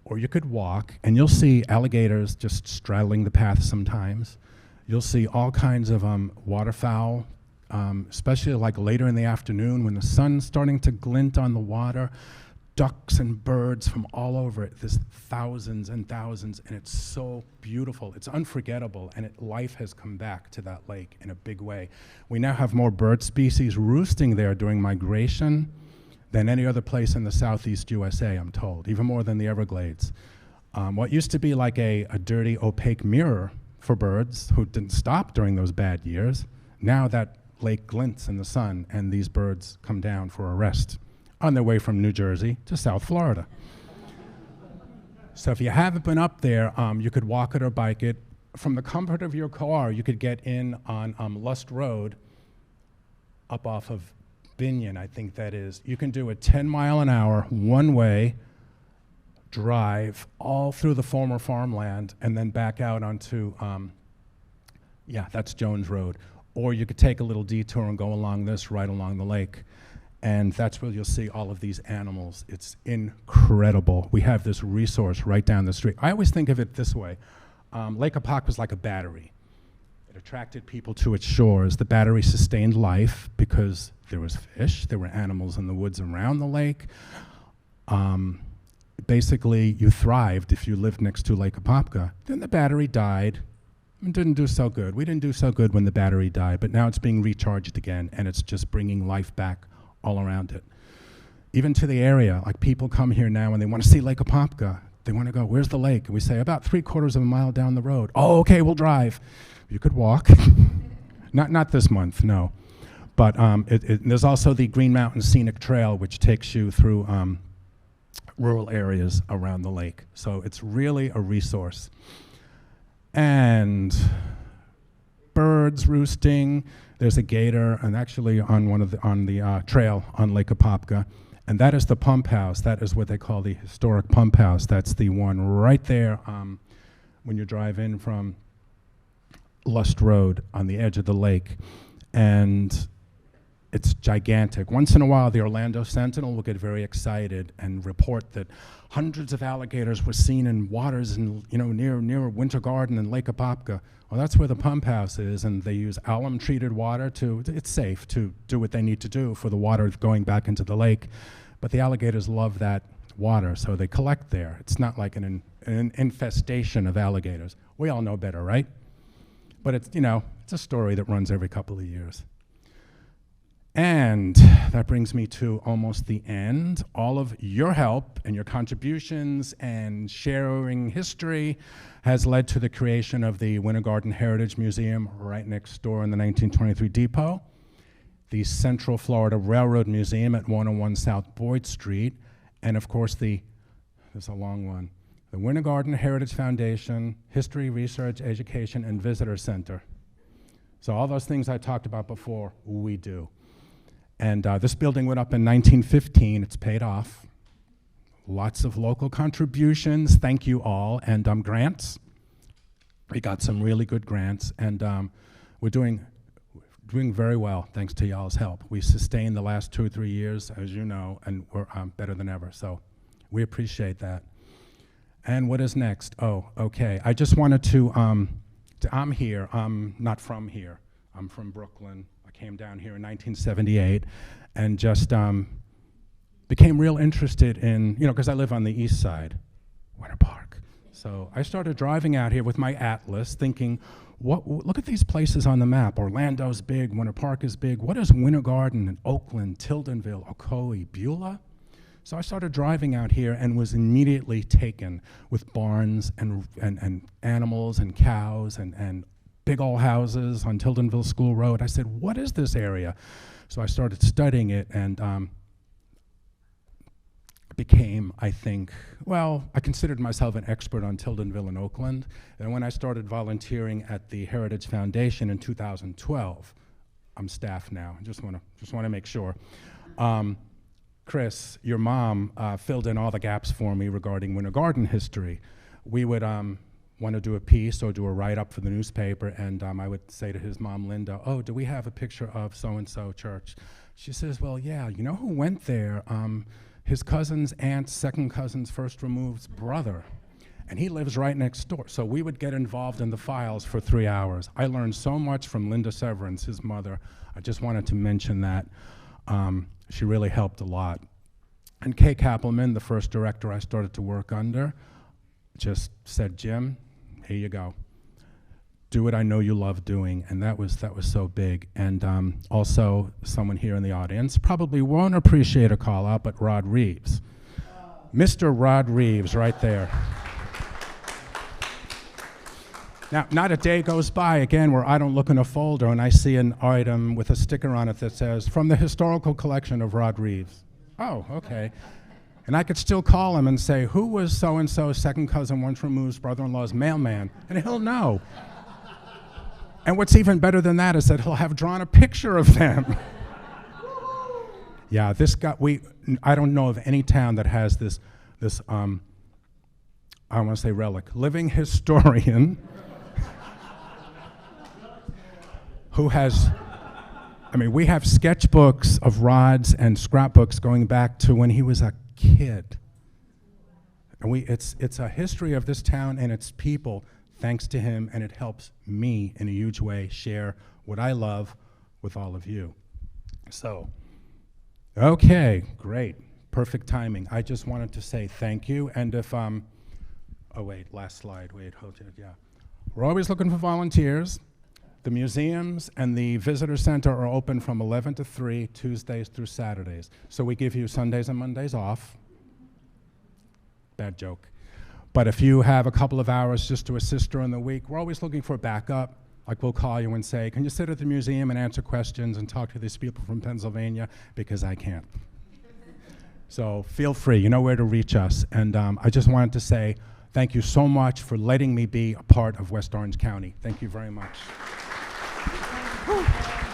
Or you could walk, and you'll see alligators just straddling the path sometimes. You'll see all kinds of waterfowl, especially like later in the afternoon when the sun's starting to glint on the water. Ducks and birds from all over it. There's thousands and thousands, and it's so beautiful. It's unforgettable, and life has come back to that lake in a big way. We now have more bird species roosting there during migration than any other place in the southeast USA, I'm told, even more than the Everglades. What used to be like a dirty, opaque mirror for birds who didn't stop during those bad years, now that lake glints in the sun, and these birds come down for a rest on their way from New Jersey to South Florida. So if you haven't been up there, you could walk it or bike it. From the comfort of your car, you could get in on Lust Road up off of Binion, I think that is. You can do a 10-mile-an-hour, one-way drive all through the former farmland and then back out onto, that's Jones Road. Or you could take a little detour and go along this right along the lake. And that's where you'll see all of these animals. It's incredible. We have this resource right down the street. I always think of it this way. Lake Apopka was like a battery. It attracted people to its shores. The battery sustained life because there was fish, there were animals in the woods around the lake. Basically, you thrived if you lived next to Lake Apopka. Then the battery died and didn't do so good. We didn't do so good when the battery died, but now it's being recharged again, and it's just bringing life back all around it. Even to the area, like people come here now and they want to see Lake Apopka. They want to go, where's the lake? And we say, about 3/4 of a mile down the road. Oh, okay, we'll drive. You could walk. Not this month, no. But there's also the Green Mountain Scenic Trail, which takes you through rural areas around the lake. So it's really a resource. And birds roosting. There's a gator, and actually on the trail on Lake Apopka. And that is the pump house. That is what they call the historic pump house. That's the one right there when you drive in from Lust Road on the edge of the lake. And it's gigantic. Once in a while, the Orlando Sentinel will get very excited and report that hundreds of alligators were seen in waters near Winter Garden and Lake Apopka. Well, that's where the pump house is, and they use alum-treated water it's safe to do what they need to do for the water going back into the lake. But the alligators love that water, so they collect there. It's not like an infestation of alligators. We all know better, right? But it's a story that runs every couple of years. And that brings me to almost the end. All of your help and your contributions and sharing history has led to the creation of the Winter Garden Heritage Museum right next door in the 1923 depot, the Central Florida Railroad Museum at 101 South Boyd Street, and of course there's a long one, the Winter Garden Heritage Foundation, History, Research, Education, and Visitor Center. So all those things I talked about before, we do. And this building went up in 1915. It's paid off. Lots of local contributions. Thank you all. And grants. We got some really good grants, and we're doing very well thanks to y'all's help. We sustained the last 2 or 3 years, as you know, and we're better than ever. So we appreciate that. And what is next? Oh, okay. I just wanted to I'm here. I'm not from here. I'm from Brooklyn. I came down here in 1978 and just became real interested in, because I live on the east side, Winter Park. So I started driving out here with my atlas thinking, look at these places on the map. Orlando's big, Winter Park is big. What is Winter Garden and Oakland, Tildenville, Ocoee, Beulah? So I started driving out here and was immediately taken with barns and animals and cows and big old houses on Tildenville School Road. I said, what is this area? So I started studying it and became, I considered myself an expert on Tildenville and Oakland. And when I started volunteering at the Heritage Foundation in 2012, I'm staff now. I just want to make sure. Chris, your mom filled in all the gaps for me regarding Winter Garden history. We would want to do a piece or do a write-up for the newspaper, and I would say to his mom, Linda, oh, do we have a picture of so-and-so church? She says, well, yeah, you know who went there? His cousin's aunt's second cousin's first removed's brother, and he lives right next door. So we would get involved in the files for 3 hours. I learned so much from Linda Severance, his mother. I just wanted to mention that. She really helped a lot. And Kay Kappelman, the first director I started to work under, just said, Jim, here you go. Do what I know you love doing, and that was so big. And also, someone here in the audience probably won't appreciate a call out, but Rod Reeves. Mr. Rod Reeves, right there. Now, not a day goes by, again, where I don't look in a folder and I see an item with a sticker on it that says, from the historical collection of Rod Reeves. Oh, okay. And I could still call him and say, who was so-and-so's second cousin, once removed's brother-in-law's mailman? And he'll know. And what's even better than that is that he'll have drawn a picture of them. Yeah, I don't know of any town that has this I want to say relic, living historian who has, we have sketchbooks of Rod's and scrapbooks going back to when he was a kid. And it's a history of this town and its people, thanks to him, and it helps me in a huge way share what I love with all of you. So, okay, great, perfect timing. I just wanted to say thank you, and if, oh wait, last slide, wait, hold it, yeah. We're always looking for volunteers. The museums and the visitor center are open from 11 to 3, Tuesdays through Saturdays. So we give you Sundays and Mondays off. Bad joke. But if you have a couple of hours just to assist during the week, we're always looking for backup. Like we'll call you and say, can you sit at the museum and answer questions and talk to these people from Pennsylvania? Because I can't. So feel free, you know where to reach us. And I just wanted to say thank you so much for letting me be a part of West Orange County. Thank you very much. Whew.